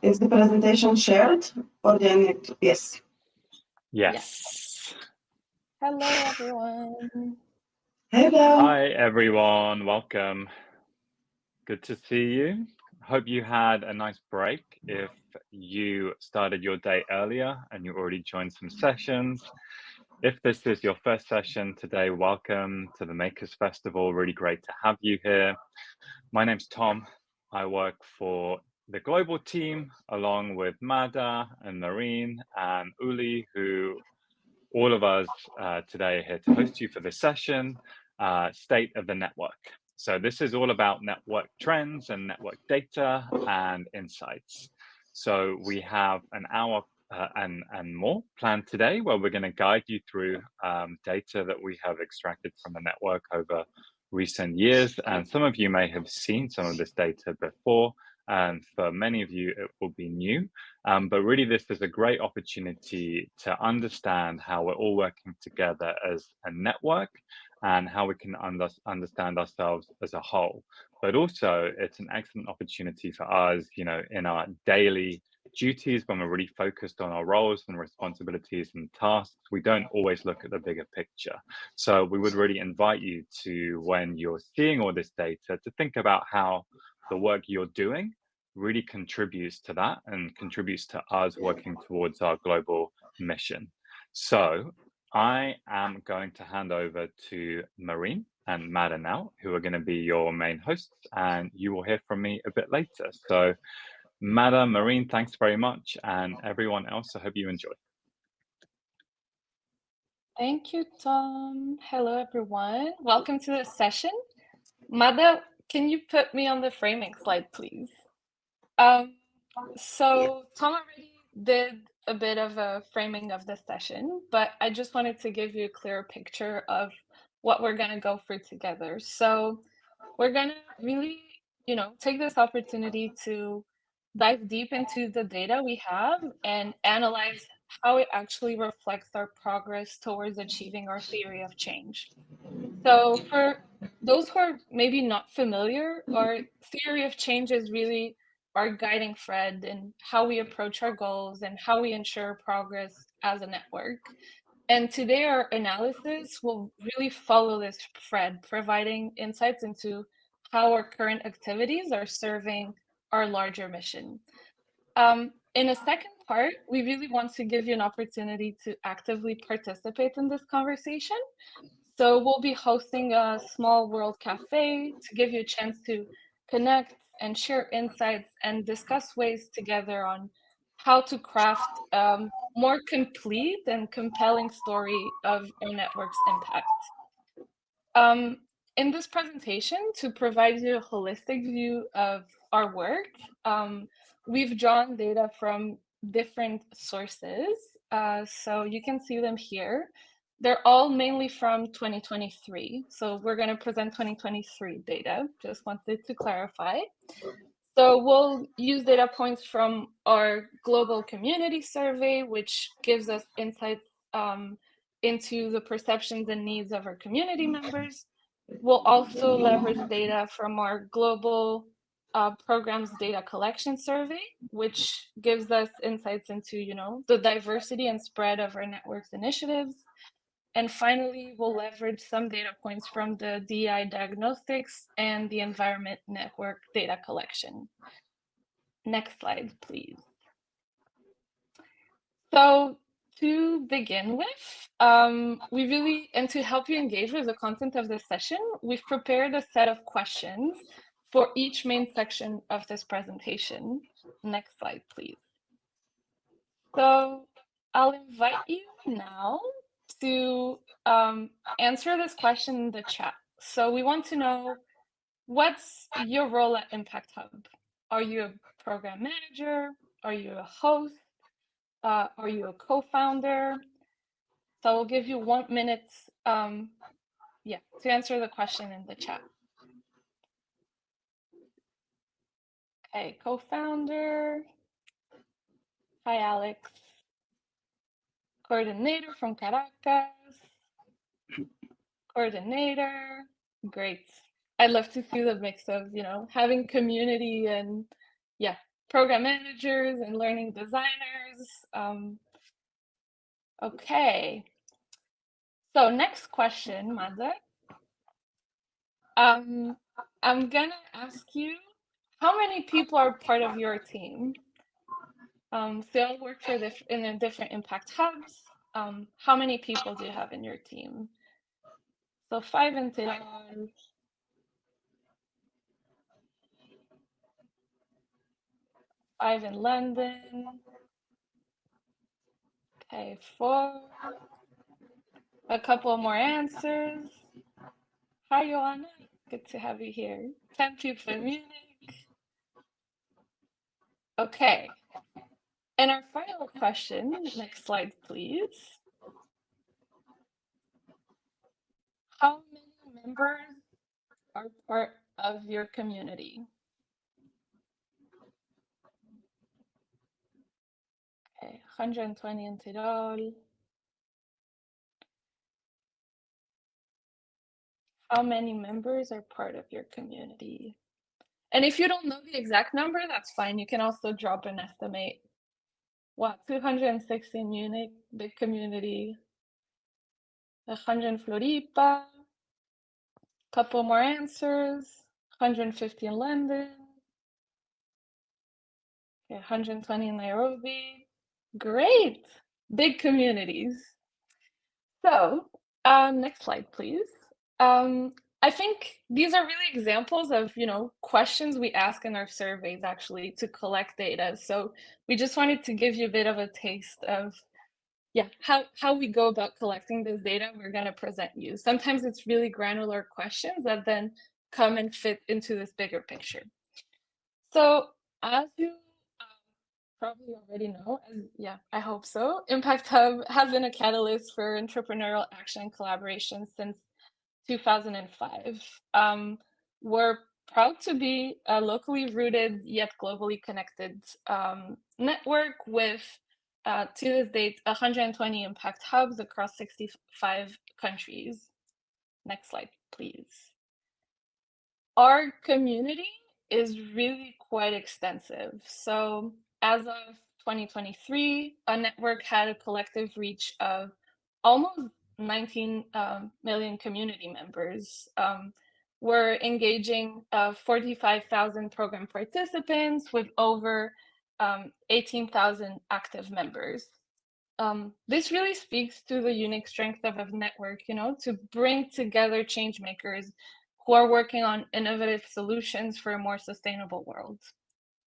Is the presentation shared or do I need to? Yes. Yes. Hello, everyone. Hello. Hi, everyone. Welcome. Good to see you. Hope you had a nice break. If you started your day earlier and you already joined some sessions, if this is your first session today, welcome to the Makers Festival. Really great to have you here. My name's Tom. I work for the global team along with Mada and Marine and Uli, who all of us today are here to host you for this session, State of the Network. So this is all about network trends and network data and insights. So we have an hour and more planned today where we're going to guide you through data that we have extracted from the network over recent years. And some of you may have seen some of this data before, and for many of you, it will be new. But really, this is a great opportunity to understand how we're all working together as a network and how we can understand ourselves as a whole. But also, it's an excellent opportunity for us, in our daily duties when we're really focused on our roles and responsibilities and tasks. We don't always look at the bigger picture. So we would really invite you to, when you're seeing all this data, to think about how the work you're doing really contributes to that and contributes to us working towards our global mission. So I am going to hand over to Marine and Mada now, who are going to be your main hosts, and you will hear from me a bit later. So Mada, Marine, thanks very much, and everyone else, I hope you enjoy. Thank you, Tom. Hello, everyone. Welcome to the session. Mada, can you put me on the framing slide, please? So Tom already did a bit of a framing of the session, but I just wanted to give you a clearer picture of what we're going to go through together. So we're going to really, take this opportunity to dive deep into the data we have and analyze how it actually reflects our progress towards achieving our theory of change. So for those who are maybe not familiar, our theory of change is really our guiding thread in how we approach our goals and how we ensure progress as a network. And today our analysis will really follow this thread, providing insights into how our current activities are serving our larger mission. In a second part, we really want to give you an opportunity to actively participate in this conversation. So we'll be hosting a small world cafe to give you a chance to connect and share insights and discuss ways together on how to craft more complete and compelling story of our network's impact. In this presentation, to provide you a holistic view of our work, we've drawn data from different sources. So you can see them here. They're all mainly from 2023. So we're going to present 2023 data. Just wanted to clarify. So we'll use data points from our global community survey, which gives us insights into the perceptions and needs of our community members. We'll also leverage data from our global programs data collection survey, which gives us insights into, the diversity and spread of our network's initiatives. And finally, we'll leverage some data points from the DEI diagnostics and the environment network data collection. Next slide, please. So to begin with, and to help you engage with the content of this session, we've prepared a set of questions for each main section of this presentation. Next slide, please. So I'll invite you now to answer this question in the chat. So we want to know, what's your role at Impact Hub? Are you a program manager? Are you a host? Are you a co-founder? So I'll give you 1 minute to answer the question in the chat. Okay, co-founder. Hi, Alex. Coordinator from Caracas. Coordinator. Great. I'd love to see the mix of, having community and program managers and learning designers. Okay. So next question, Madza. I'm gonna ask you, how many people are part of your team? So you all work for in the different impact hubs. How many people do you have in your team? So 5 in Tehran, 5 in London. Okay, 4. A couple more answers. Hi, Joanna. Good to have you here. 10 people in Munich. Okay. And our final question, next slide, please. How many members are part of your community? Okay, 120 in Tirol. How many members are part of your community? And if you don't know the exact number, that's fine. You can also drop an estimate. What, 260 in Munich, big community. 100 in Floripa. Couple more answers. 150 in London. Okay, 120 in Nairobi. Great, big communities. So, next slide, please. I think these are really examples of, questions we ask in our surveys actually to collect data. So we just wanted to give you a bit of a taste of, how we go about collecting this data we're going to present you. Sometimes it's really granular questions that then come and fit into this bigger picture. So as you probably already know, I hope so, Impact Hub has been a catalyst for entrepreneurial action and collaboration since 2005. We're proud to be a locally rooted yet globally connected network with, to this date, 120 impact hubs across 65 countries. Next slide, please. Our community is really quite extensive. So as of 2023, a network had a collective reach of almost 19 million community members. We're engaging 45,000 program participants with over 18,000 active members. This really speaks to the unique strength of a network, to bring together change makers who are working on innovative solutions for a more sustainable world.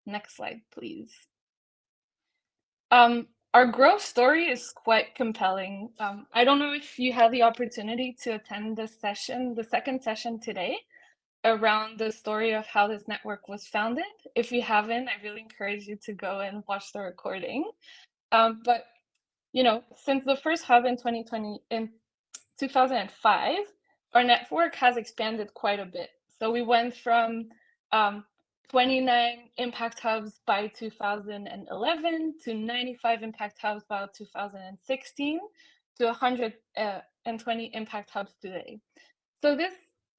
Next slide, please. Our growth story is quite compelling. I don't know if you had the opportunity to attend this session, the second session today, around the story of how this network was founded. If you haven't, I really encourage you to go and watch the recording. But since the first hub in 2005, our network has expanded quite a bit. So we went from 29 impact hubs by 2011 to 95 impact hubs by 2016 to 120 impact hubs today. So this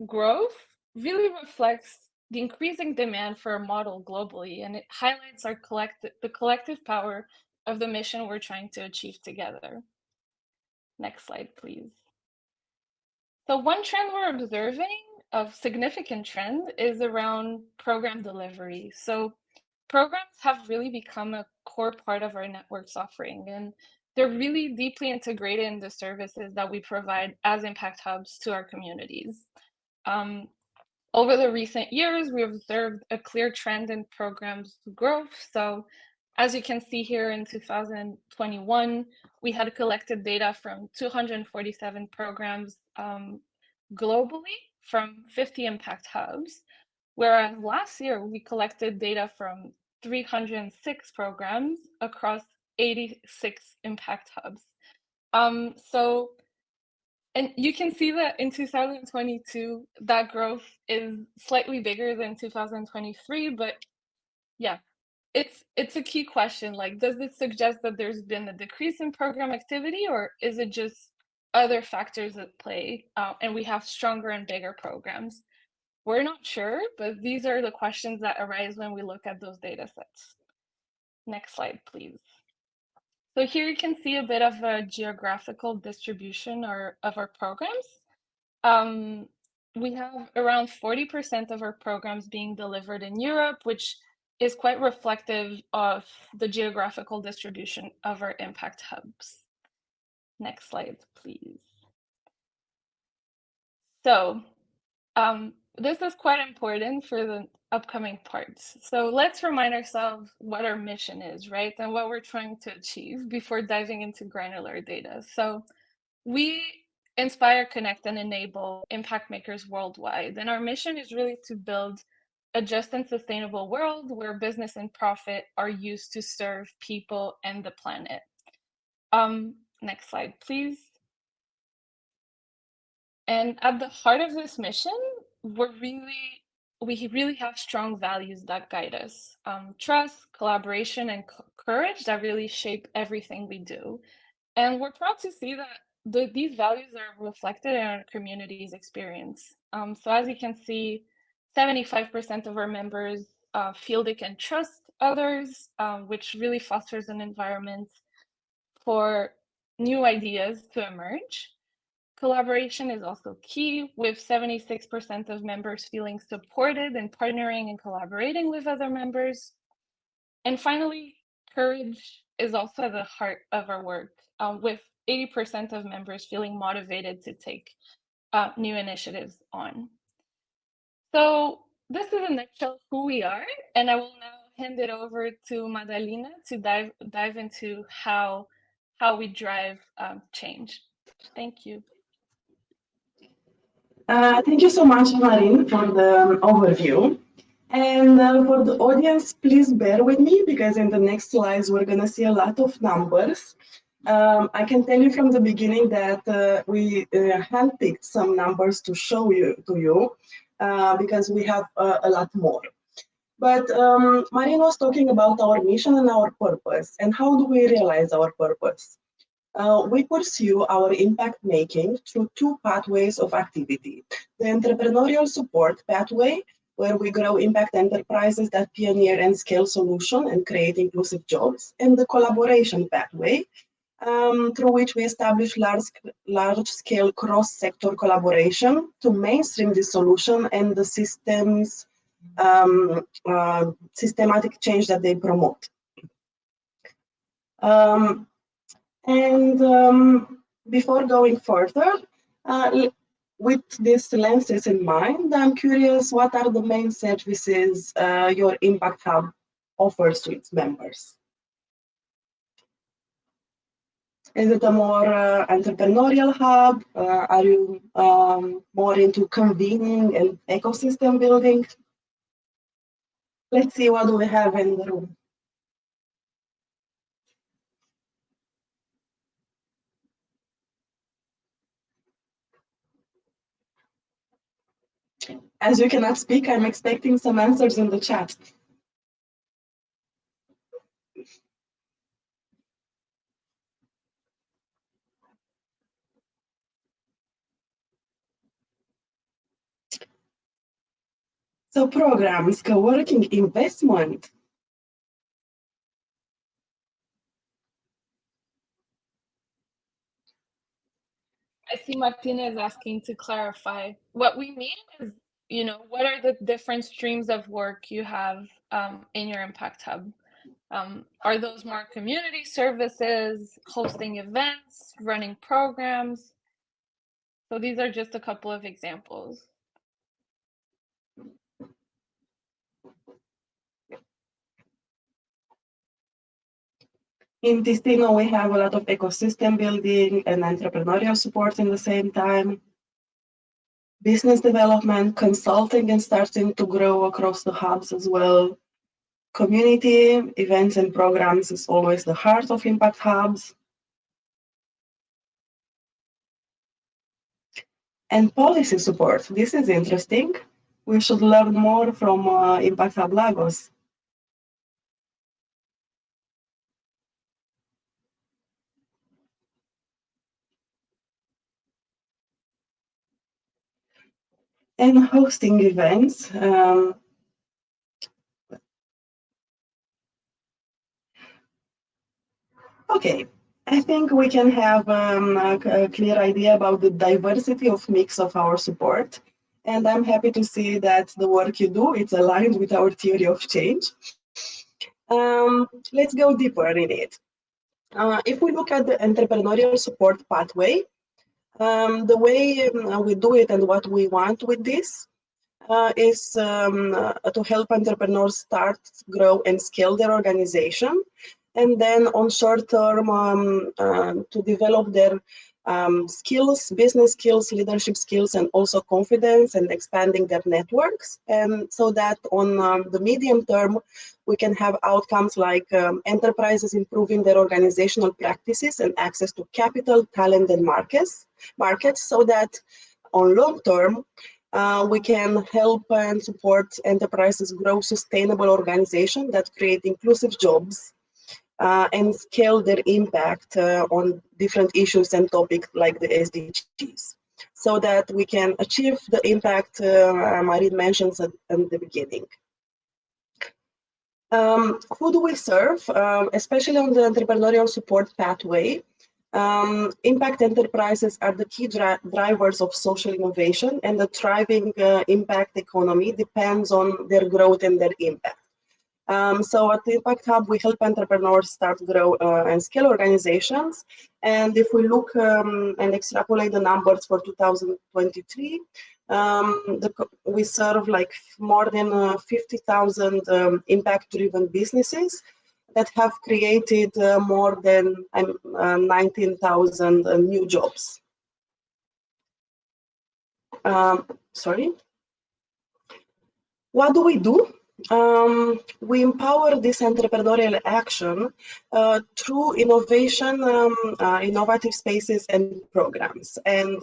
growth really reflects the increasing demand for a model globally, and it highlights the collective power of the mission we're trying to achieve together. Next slide, please. So one trend we're observing, of significant trend, is around program delivery. So programs have really become a core part of our network's offering, and they're really deeply integrated in the services that we provide as impact hubs to our communities. Over the recent years, we observed a clear trend in programs growth. So as you can see here, in 2021, we had collected data from 247 programs globally from 50 impact hubs, whereas last year we collected data from 306 programs across 86 impact hubs. And you can see that in 2022, that growth is slightly bigger than 2023, but it's a key question. Like, does this suggest that there's been a decrease in program activity, or is it just other factors at play, and we have stronger and bigger programs? We're not sure, but these are the questions that arise when we look at those data sets. Next slide, please. So here you can see a bit of a geographical distribution of our programs. We have around 40% of our programs being delivered in Europe, which is quite reflective of the geographical distribution of our impact hubs. Next slide, please. So this is quite important for the upcoming parts. So let's remind ourselves what our mission is, right? And what we're trying to achieve before diving into granular data. So we inspire, connect, and enable impact makers worldwide. And our mission is really to build a just and sustainable world where business and profit are used to serve people and the planet. Next slide, please. And at the heart of this mission, we really have strong values that guide us. Trust, collaboration, and courage that really shape everything we do. And we're proud to see that these values are reflected in our community's experience. So as you can see, 75% of our members feel they can trust others, which really fosters an environment for new ideas to emerge. Collaboration is also key, with 76% of members feeling supported and partnering and collaborating with other members. And finally, courage is also at the heart of our work, with 80% of members feeling motivated to take new initiatives on. So this is a nutshell who we are, and I will now hand it over to Madalina to dive into how we drive change. Thank you. Thank you so much, Marine, for the overview. And for the audience, please bear with me because in the next slides, we're going to see a lot of numbers. I can tell you from the beginning that we handpicked some numbers to show you because we have a lot more. But Marine was talking about our mission and our purpose. And how do we realize our purpose? We pursue our impact making through two pathways of activity. The entrepreneurial support pathway, where we grow impact enterprises that pioneer and scale solutions and create inclusive jobs, and the collaboration pathway, through which we establish large-scale cross-sector collaboration to mainstream this solution and the system's systematic change that they promote. Before going further, with these lenses in mind, I'm curious, what are the main services your Impact Hub offers to its members? Is it a more entrepreneurial hub? Are you more into convening and ecosystem building? Let's see what do we have in the room. As you cannot speak, I'm expecting some answers in the chat. So programs, co-working, investment. I see Martina is asking to clarify. What we mean is, what are the different streams of work you have in your Impact Hub? Are those more community services, hosting events, running programs? So these are just a couple of examples. In Ticino, we have a lot of ecosystem building and entrepreneurial support in the same time. Business development, consulting, and starting to grow across the hubs as well. Community events and programs is always the heart of Impact Hubs. And policy support. This is interesting. We should learn more from Impact Hub Lagos. And hosting events. Okay, I think we can have a clear idea about the diversity of mix of our support. And I'm happy to see that the work you do, it's aligned with our theory of change. Let's go deeper in it. If we look at the entrepreneurial support pathway, the way we do it and what we want with this is to help entrepreneurs start, grow, and scale their organization. And then on short term, to develop their skills, business skills, leadership skills, and also confidence and expanding their networks. And so that on the medium term, we can have outcomes like enterprises improving their organizational practices and access to capital, talent, and markets, so that on long term, we can help and support enterprises grow sustainable organizations that create inclusive jobs and scale their impact on different issues and topics like the SDGs, so that we can achieve the impact Marin mentioned at the beginning. Who do we serve, especially on the entrepreneurial support pathway? Impact enterprises are the key drivers of social innovation, and the thriving impact economy depends on their growth and their impact. So at the Impact Hub, we help entrepreneurs start, grow, and scale organizations. And if we look and extrapolate the numbers for 2023, we serve like more than 50,000 impact-driven businesses that have created more than 19,000 new jobs. Sorry. What do we do? We empower this entrepreneurial action through innovation, innovative spaces and programs. And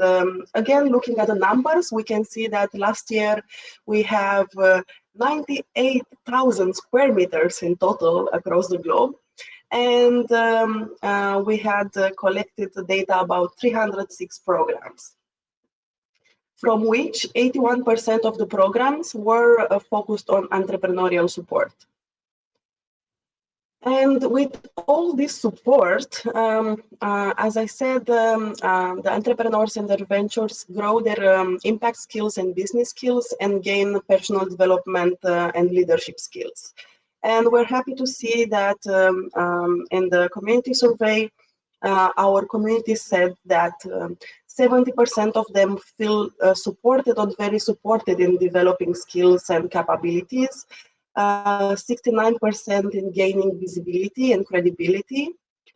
again, looking at the numbers, we can see that last year we have 98,000 square meters in total across the globe. And we had collected data about 306 programs, from which 81% of the programs were focused on entrepreneurial support. And with all this support, as I said, the entrepreneurs and their ventures grow their impact skills and business skills and gain personal development and leadership skills. And we're happy to see that in the community survey, our community said that 70% of them feel supported or very supported in developing skills and capabilities, 69% in gaining visibility and credibility.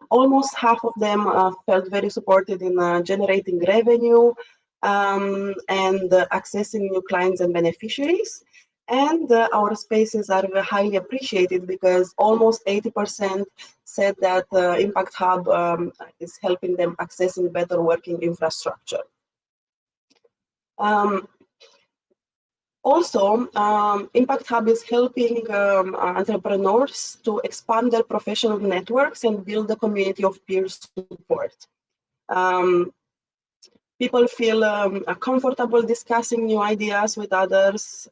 Almost half of them felt very supported in generating revenue and accessing new clients and beneficiaries. And our spaces are highly appreciated because almost 80% said that Impact Hub is helping them accessing better working infrastructure. Also, Impact Hub is helping entrepreneurs to expand their professional networks and build a community of peer support. People feel comfortable discussing new ideas with others.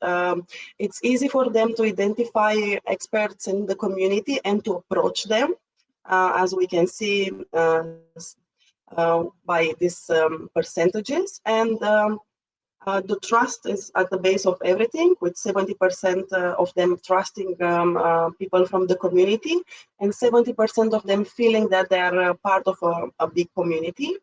It's easy for them to identify experts in the community and to approach them, as we can see by these percentages. And the trust is at the base of everything, with 70% of them trusting people from the community and 70% of them feeling that they are part of a big community.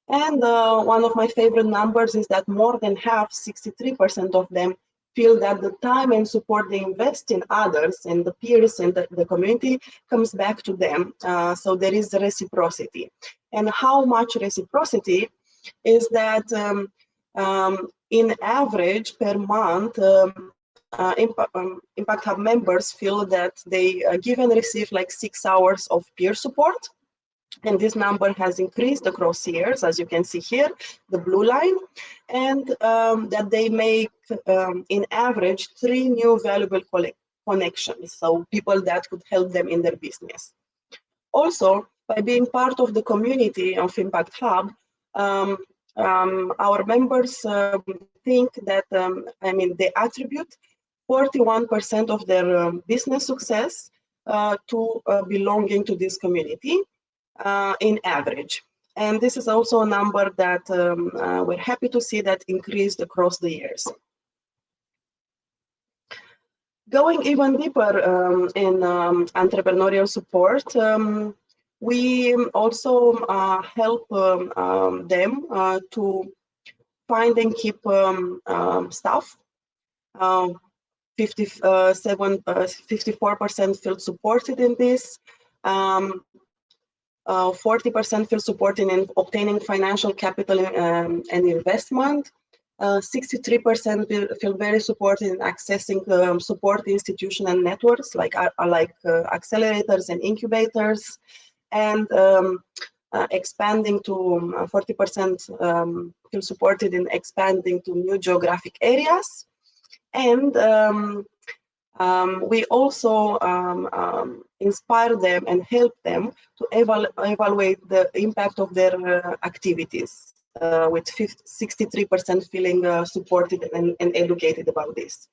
And one of my favorite numbers is that more than half, 63% of them, feel that the time and support they invest in others and the peers and the community comes back to them. So there is reciprocity. And how much reciprocity is that in average per month, Impact Hub members feel that they give and receive like 6 hours of peer support. And this number has increased across years, as you can see here, the blue line, and that they make, in average, 3 new valuable connections, so people that could help them in their business. Also, by being part of the community of Impact Hub, our members think that, they attribute 41% of their business success to belonging to this community. in average. And this is also a number that we're happy to see that increased across the years. Going even deeper in entrepreneurial support, we also help them to find and keep staff. 54% feel supported in this. 40% feel supported in obtaining financial capital and investment. 63% feel very supported in accessing support institution and networks like accelerators and incubators, and expanding to 40% feel supported in expanding to new geographic areas. And we also inspire them and help them to evaluate the impact of their activities, with 63% feeling supported and educated about this.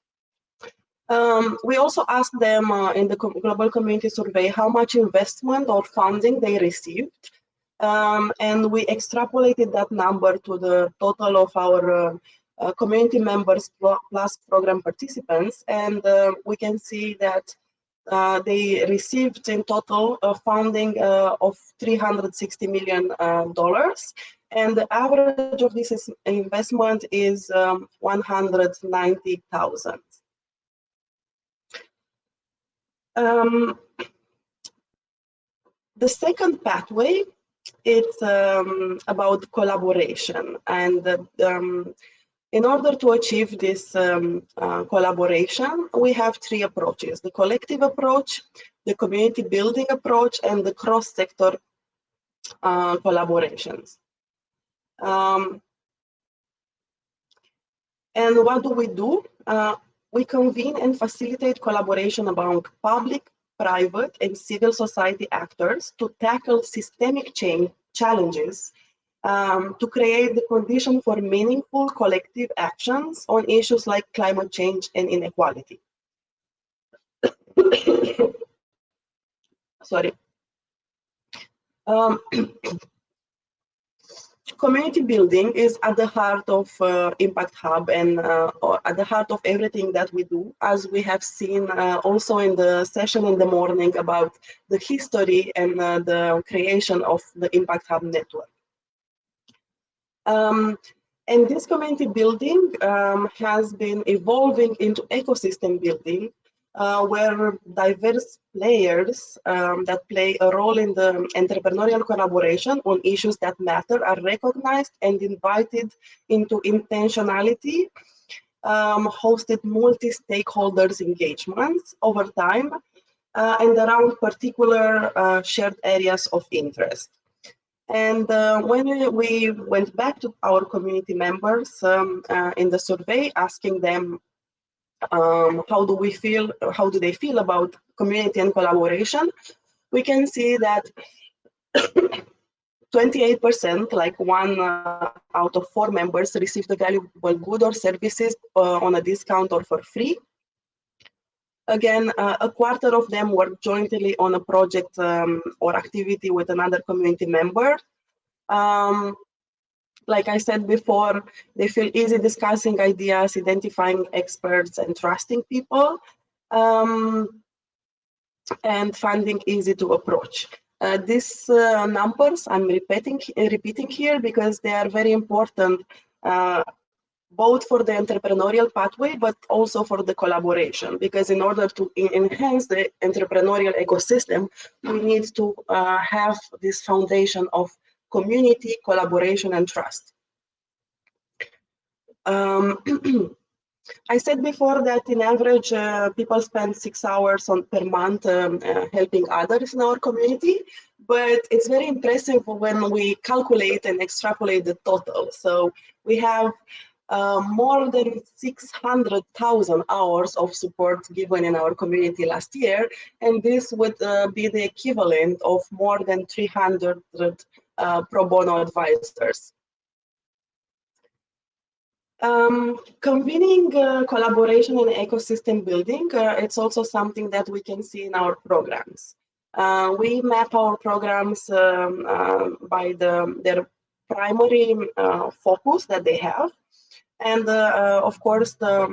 We also asked them in the global community survey how much investment or funding they received, and we extrapolated that number to the total of our community members plus program participants, and we can see that they received in total funding of $360 million, and the average of this investment is 190,000. The second pathway, it's about collaboration, and in order to achieve this collaboration, we have three approaches: the collective approach, the community building approach, and the cross-sector collaborations. And what do? We convene and facilitate collaboration among public, private, and civil society actors to tackle systemic challenges, to create the condition for meaningful collective actions on issues like climate change and inequality. Sorry. Community building is at the heart of Impact Hub and at the heart of everything that we do, as we have seen also in the session in the morning about the history and the creation of the Impact Hub network. And this community building has been evolving into ecosystem building, where diverse players that play a role in the entrepreneurial collaboration on issues that matter are recognized and invited into intentionality, hosted multi-stakeholders engagements over time, and around particular shared areas of interest. And when we went back to our community members in the survey, asking them how do they feel about community and collaboration, we can see that 28%, like 1 out of 4 members, received a valuable good or services on a discount or for free. Again, a quarter of them work jointly on a project or activity with another community member. Like I said before, they feel easy discussing ideas, identifying experts, and trusting people, and finding easy to approach. These numbers I'm repeating here because they are very important, both for the entrepreneurial pathway, but also for the collaboration, because in order to enhance the entrepreneurial ecosystem, we need to have this foundation of community, collaboration, and trust. I said before that in average, people spend 6 hours per month helping others in our community, but it's very impressive when we calculate and extrapolate the total. So we have more than 600,000 hours of support given in our community last year, and this would be the equivalent of more than 300 pro bono advisors. Convening collaboration and ecosystem building, it's also something that we can see in our programs. We map our programs by their primary focus that they have, and of course the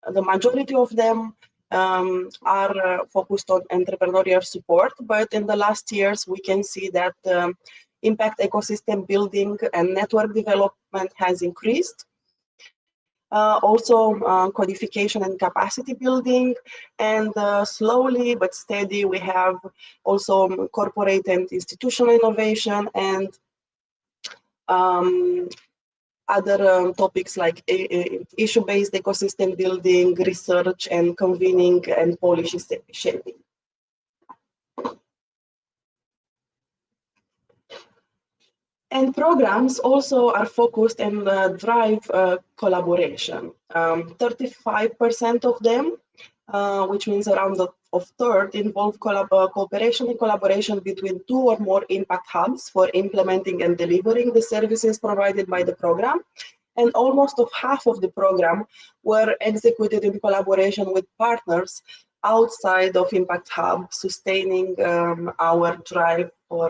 majority of them are focused on entrepreneurial support. But in the last years, we can see that impact ecosystem building and network development has increased. Also codification and capacity building, and slowly but steady we have also corporate and institutional innovation, and other topics like issue-based ecosystem building, research and convening, and policy shaping. And programs also are focused and drive collaboration. 35% of them, which means around a third, involve cooperation and collaboration between 2 or more impact hubs for implementing and delivering the services provided by the program. And almost half of the program were executed in collaboration with partners outside of Impact Hub, sustaining our drive for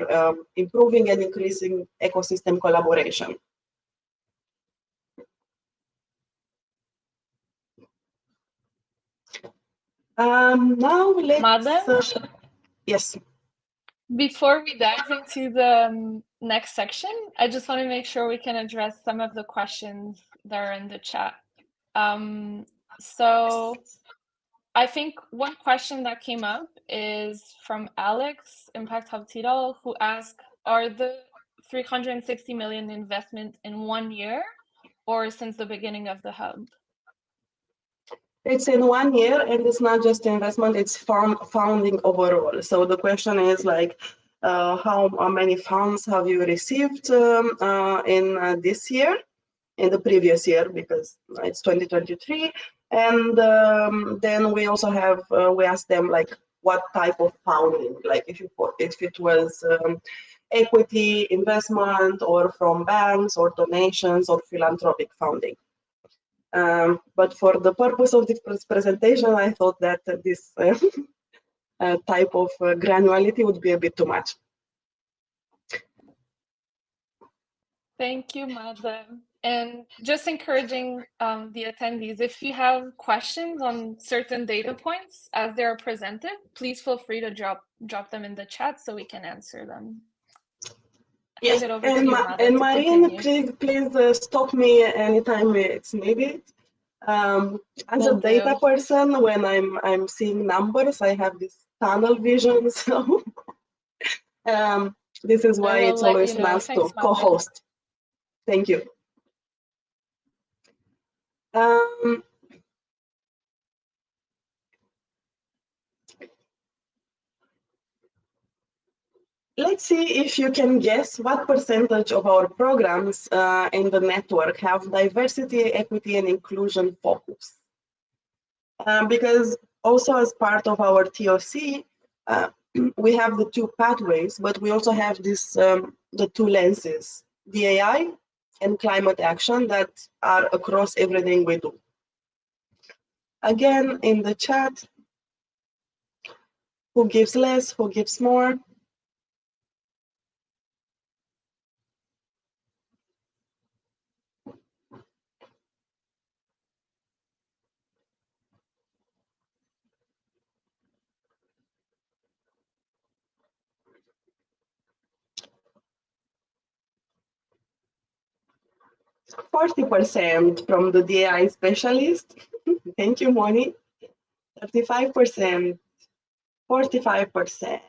improving and increasing ecosystem collaboration. Now let's... yes. Before we dive into the next section, I just want to make sure we can address some of the questions that are in the chat. So I think one question that came up is from Alex, Impact Hub Tidal, who asked, are the 360 million investment in 1 year or since the beginning of the hub? It's in 1 year, and it's not just investment, it's funding overall. So the question is like, how many funds have you received in this year, in the previous year, because it's 2023. And then we also have, we asked them like what type of funding, like if it was equity investment or from banks or donations or philanthropic funding. But for the purpose of this presentation, I thought that this type of granularity would be a bit too much. Thank you, Mada. And just encouraging the attendees, if you have questions on certain data points as they are presented, please feel free to drop them in the chat so we can answer them. Yes, and Marine, please stop me anytime it's needed. As a data person, when I'm seeing numbers, I have this tunnel vision. So this is why it's always nice to co-host. Thank you. Let's see if you can guess what percentage of our programs in the network have diversity, equity, and inclusion focus. Because also as part of our TOC, we have the 2 pathways, but we also have this the 2 lenses, DAI and climate action, that are across everything we do. Again, in the chat, who gives less, who gives more? %40 from the DAI specialist. Thank you, Moni. 35%, 45%.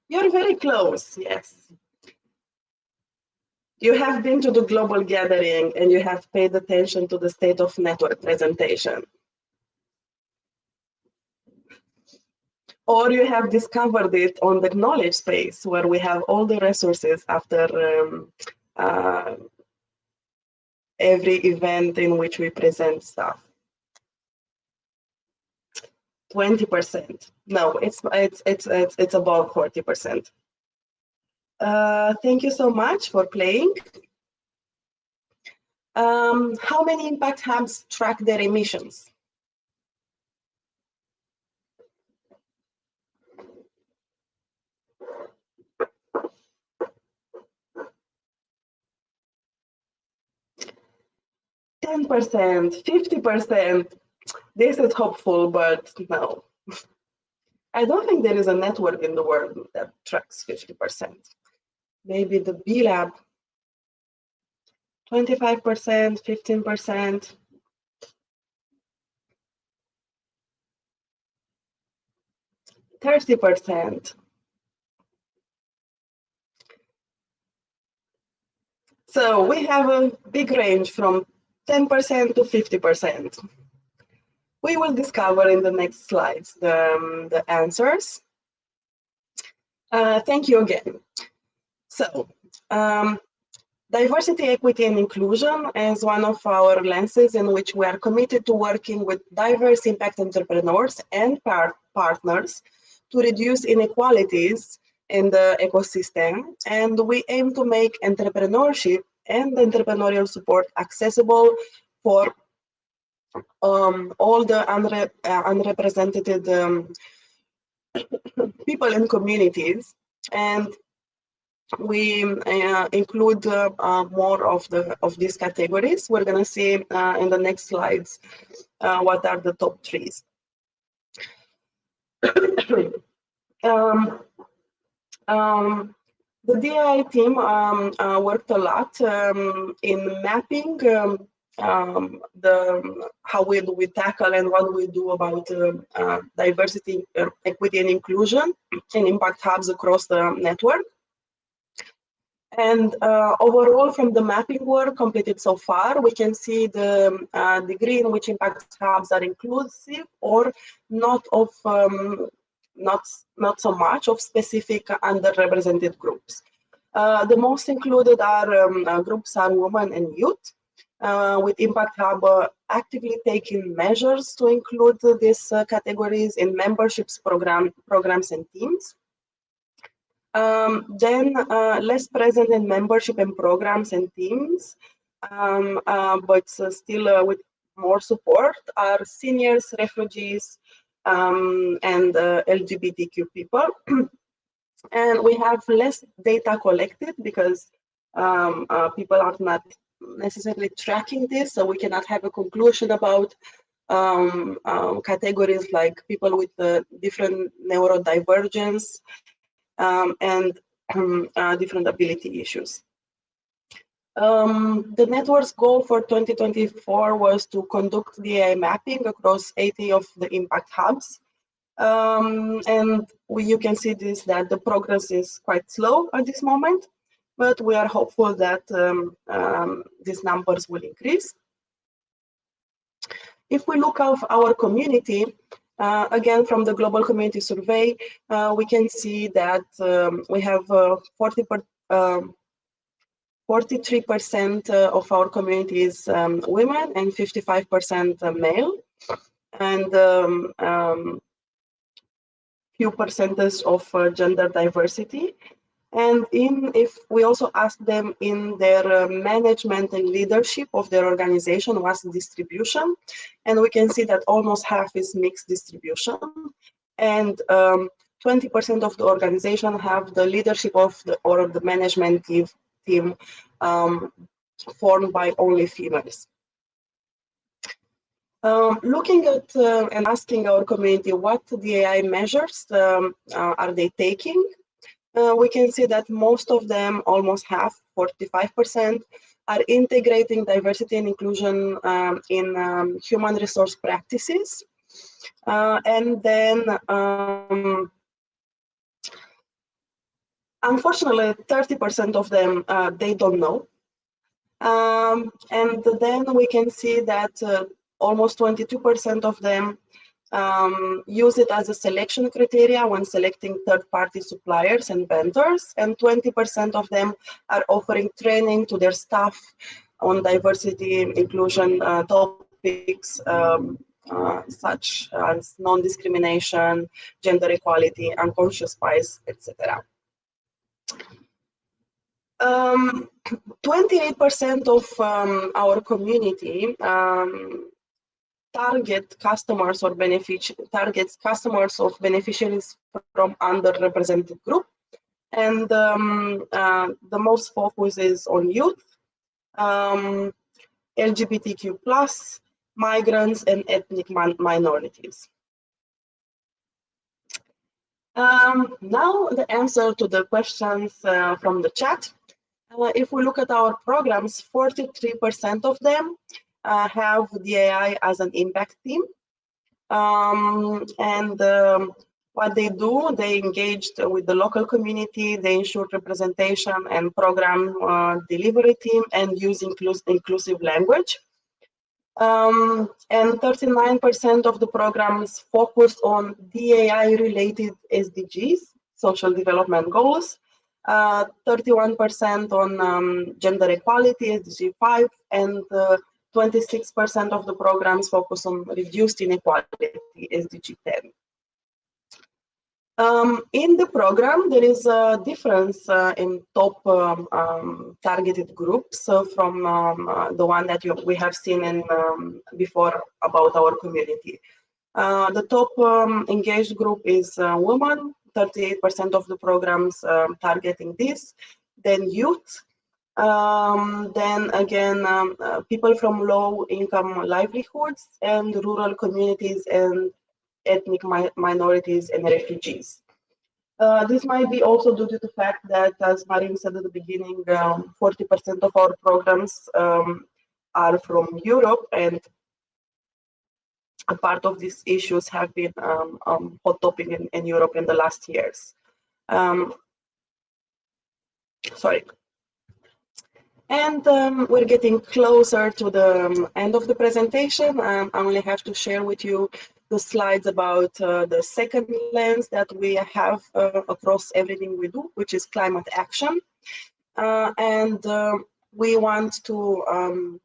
You're very close, yes. You have been to the global gathering and you have paid attention to the state of network presentation. Or you have discovered it on the knowledge space where we have all the resources after every event in which we present stuff. 20%. No, it's above 40%. Thank you so much for playing. How many impact hubs track their emissions? 10%, 50%. This is hopeful, but no. I don't think there is a network in the world that tracks 50%. Maybe the B Lab, 25%, 15%. 30%. So we have a big range from 10% to 50%. We will discover in the next slides the answers. Thank you again. So, diversity, equity, and inclusion is one of our lenses in which we are committed to working with diverse impact entrepreneurs and partners to reduce inequalities in the ecosystem. And we aim to make entrepreneurship and entrepreneurial support accessible for all the unrepresented people and communities. And we include more of these categories. We're going to see in the next slides what are the top threes. The DEI team worked a lot in mapping how do we tackle and what we do about diversity, equity, and inclusion in impact hubs across the network. And overall, from the mapping work completed so far, we can see the degree in which impact hubs are inclusive or not of not so much of specific underrepresented groups. The most included groups are women and youth, with Impact Hub actively taking measures to include these categories in memberships, programs and teams. Then less present in membership and programs and teams, but still with more support are seniors, refugees, and LGBTQ people. And we have less data collected because people are not necessarily tracking this, so we cannot have a conclusion about categories like people with different neurodivergence and different ability issues. The network's goal for 2024 was to conduct DEI mapping across 80 of the impact hubs. And you can see that the progress is quite slow at this moment, but we are hopeful that these numbers will increase. If we look at our community, again, from the Global Community Survey, we can see that we have 43% of our community is women and 55% male, and few percentage of gender diversity. And if we also ask them in their management and leadership of their organization, what's the distribution, and we can see that almost half is mixed distribution, and 20% of the organization have the leadership of the management team formed by only females. Looking at and asking our community what DEI measures are they taking, we can see that most of them, almost half, 45%, are integrating diversity and inclusion in human resource practices. And then, unfortunately, 30% of them, they don't know. And then we can see that almost 22% of them use it as a selection criteria when selecting third-party suppliers and vendors, and 20% of them are offering training to their staff on diversity, inclusion topics such as non-discrimination, gender equality, unconscious bias, etc. 28% of our community targets customers of beneficiaries from underrepresented group, and the most focus is on youth, LGBTQ+, migrants, and ethnic minorities. Now the answer to the questions from the chat. If we look at our programs, 43% of them have DAI as an impact theme. What they do, they engaged with the local community, they ensure representation and program delivery team and use inclusive language. And 39% of the programs focus on DAI-related SDGs, social development goals, 31% on gender equality, SDG 5, and 26% of the programs focus on reduced inequality, SDG 10. In the program, there is a difference in top targeted groups from the one that we have seen in, before about our community. The top engaged group is women, 38% of the programs targeting this, then youth, then again, people from low income livelihoods and rural communities and ethnic minorities and refugees. This might be also due to the fact that, as Marin said at the beginning, 40% of our programs are from Europe, and a part of these issues have been hot topic in Europe in the last years. Sorry. And we're getting closer to the end of the presentation. I only have to share with you the slides about the second lens that we have across everything we do, which is climate action. We want to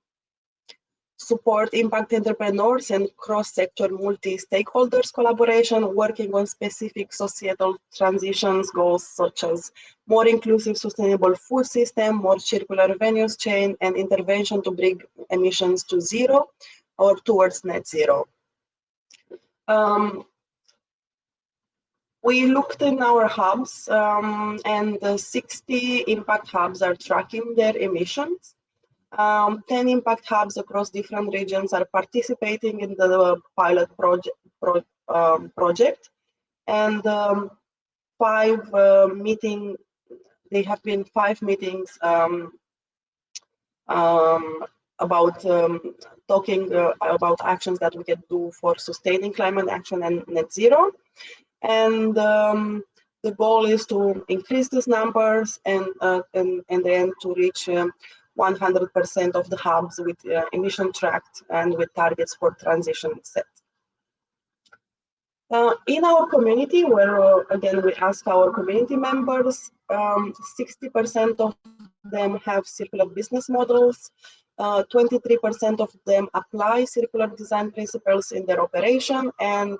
support impact entrepreneurs and cross-sector multi-stakeholders collaboration, working on specific societal transitions goals such as more inclusive, sustainable food system, more circular revenues chain, and intervention to bring emissions to zero or towards net zero. We looked in our hubs, and 60 impact hubs are tracking their emissions. 10 impact hubs across different regions are participating in the pilot project, and there have been 5 meetings about talking about actions that we can do for sustaining climate action and net zero. And the goal is to increase these numbers and then to reach 100% of the hubs with emission tracked and with targets for transition set. In our community, where again we ask our community members, 60% of them have circular business models, 23% of them apply circular design principles in their operation, and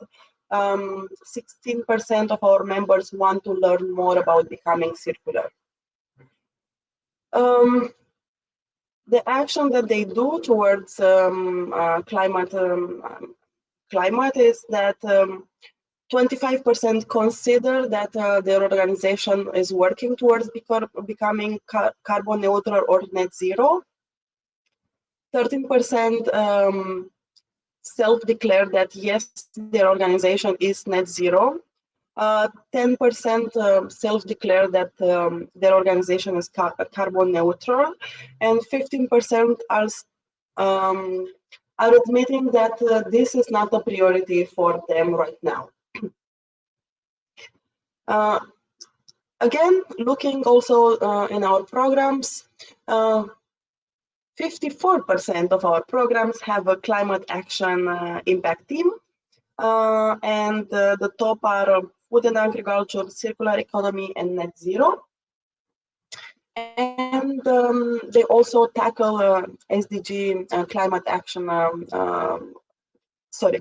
16% of our members want to learn more about becoming circular. The action that they do towards climate is that 25% consider that their organization is working towards becoming carbon neutral or net zero. 13% self-declare that yes, their organization is net zero. 10% self-declare that their organization is carbon neutral, and 15% are admitting that this is not a priority for them right now. Again, looking also in our programs, 54% of our programs have a climate action impact team, and the top are food and agriculture, circular economy, and net zero. And they also tackle SDG climate action,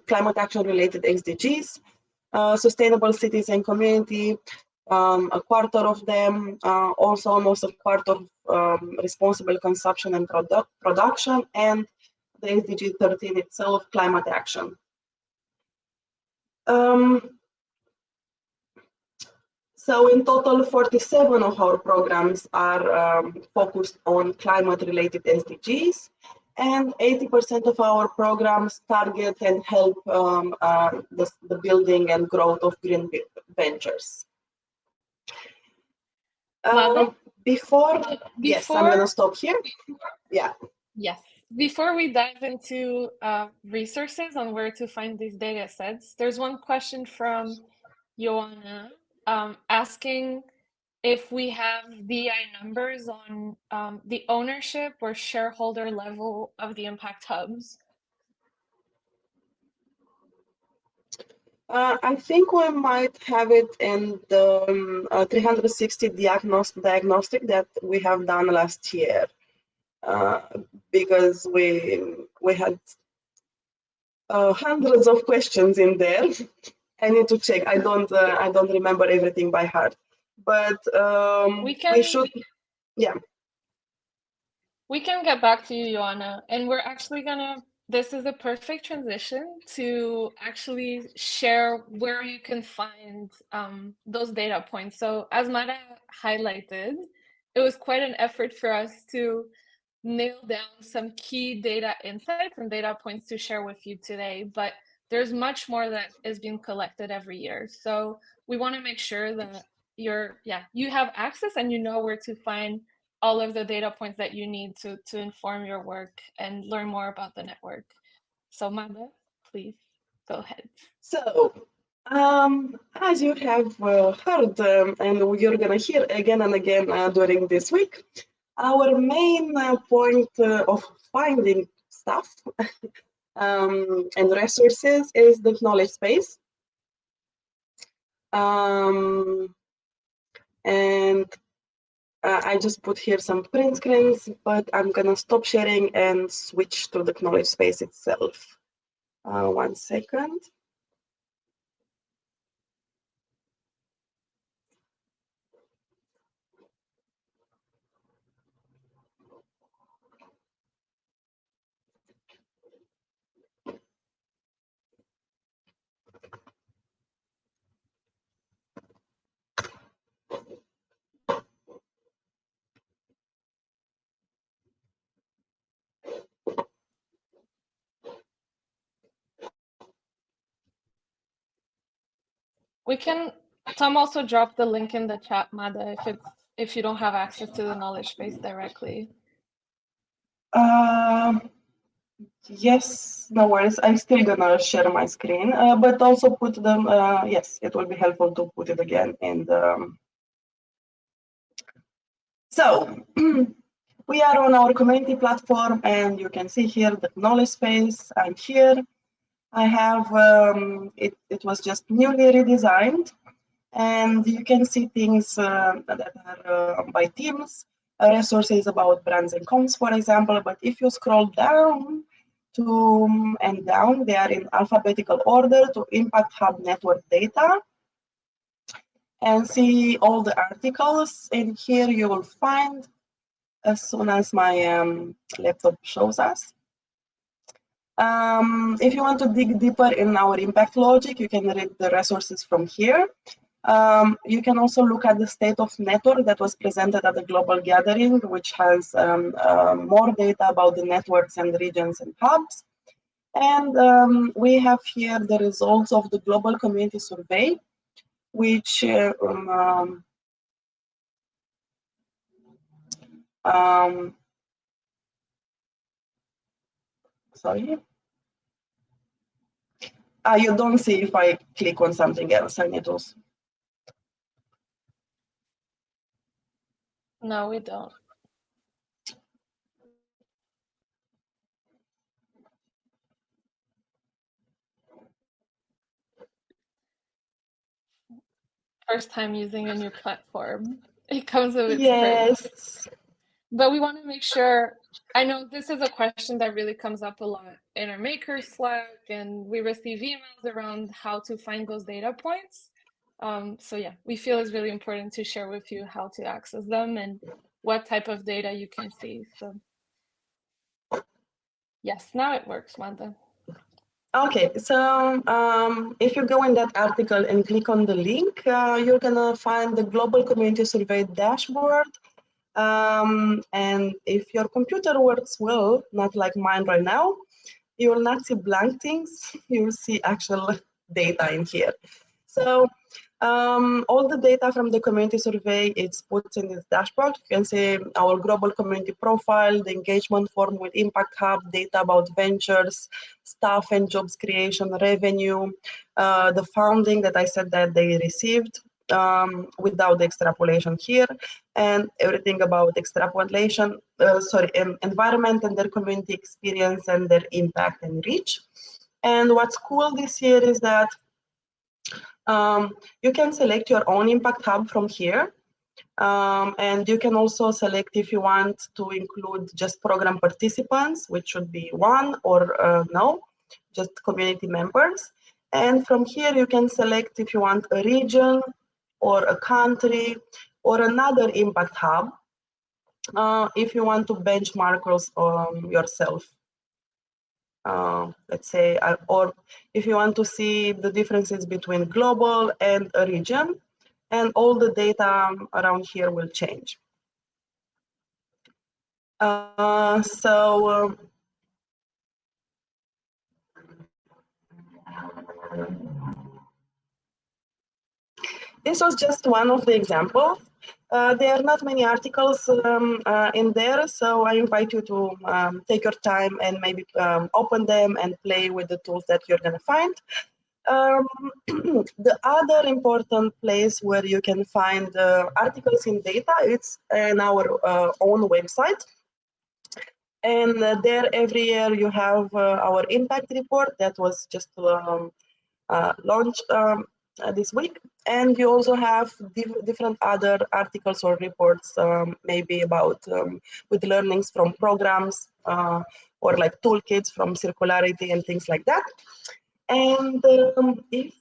climate action related SDGs, sustainable cities and community, a quarter of them, also almost a quarter of responsible consumption and production, and the SDG 13 itself, climate action. So in total, 47 of our programs are focused on climate-related SDGs, and 80% of our programs target and help the building and growth of green ventures. Before, yes, I'm going to stop here. Yeah. Yes. Before we dive into resources on where to find these data sets, there's one question from Joanna asking if we have DI numbers on the ownership or shareholder level of the impact hubs. I think we might have it in the 360 diagnostic that we have done last year, because we had hundreds of questions in there. I need to check. I don't remember everything by heart, but we should. Yeah. We can get back to you, Joanna, and we're actually gonna. This is a perfect transition to actually share where you can find those data points. So as Mara highlighted, it was quite an effort for us to nail down some key data insights and data points to share with you today, but there's much more that is being collected every year. So we want to make sure that you have access and you know where to find all of the data points that you need to inform your work and learn more about the network. So Mada, please go ahead. So as you have heard, and you're going to hear again and again during this week, our main point of finding stuff and resources is the knowledge space. And I just put here some print screens, but I'm gonna stop sharing and switch to the knowledge space itself. 1 second. We can, Tom also dropped the link in the chat, Mada, if you don't have access to the knowledge base directly. Yes, no worries. I'm still gonna share my screen, but also put them, yes, it will be helpful to put it again in the... So, we are on our community platform, and you can see here the knowledge space. I'm here. I have, it was just newly redesigned, and you can see things that are by teams, resources about brands and comms, for example. But if you scroll down and down, they are in alphabetical order to Impact Hub network data, and see all the articles. And here you will find, as soon as my laptop shows us. If you want to dig deeper in our impact logic, you can read the resources from here. You can also look at the state of network that was presented at the global gathering, which has more data about the networks and regions and hubs. And we have here the results of the global community survey, which sorry. You don't see if I click on something else. I need to. No, we don't. First time using a new platform. It comes with its perks. But we want to make sure, I know this is a question that really comes up a lot in our Maker Slack, and we receive emails around how to find those data points. So yeah, we feel it's really important to share with you how to access them and what type of data you can see. So yes, now it works, Wanda. Okay, so if you go in that article and click on the link, you're gonna find the Global Community Survey dashboard, And if your computer works well, not like mine right now, you will not see blank things, you will see actual data in here. So all the data from the community survey, it's put in this dashboard. You can see our global community profile, the engagement form with Impact Hub, data about ventures, staff and jobs creation, revenue, the funding that I said that they received without the extrapolation here, and everything about extrapolation, environment and their community experience and their impact and reach. And what's cool this year is that you can select your own Impact Hub from here. And you can also select if you want to include just program participants, which should be one, or no, just community members. And from here, you can select if you want a region or a country or another Impact Hub if you want to benchmark yourself. Let's say, or if you want to see the differences between global and a region, and all the data around here will change. This was just one of the examples. There are not many articles in there, so I invite you to take your time and maybe open them and play with the tools that you're going to find. The other important place where you can find articles in data, it's in our own website. And there every year you have our impact report that was just launched this week. And you also have different other articles or reports, maybe about with learnings from programs or like toolkits from circularity and things like that. And if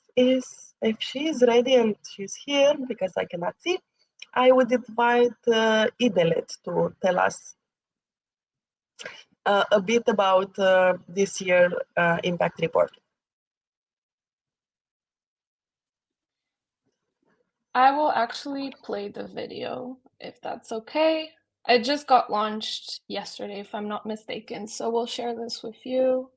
she is ready and she's here, because I cannot see, I would invite Idalit to tell us a bit about this year impact report. I will actually play the video if that's okay. It just got launched yesterday, if I'm not mistaken, so we'll share this with you.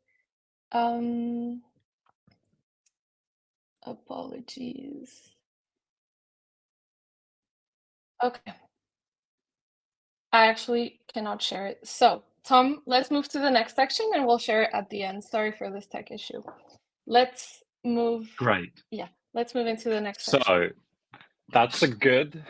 Apologies. Okay. I actually cannot share it. So, Tom, let's move to the next section and we'll share it at the end. Sorry for this tech issue. Let's move. Great. Yeah, let's move into the next section. So that's a good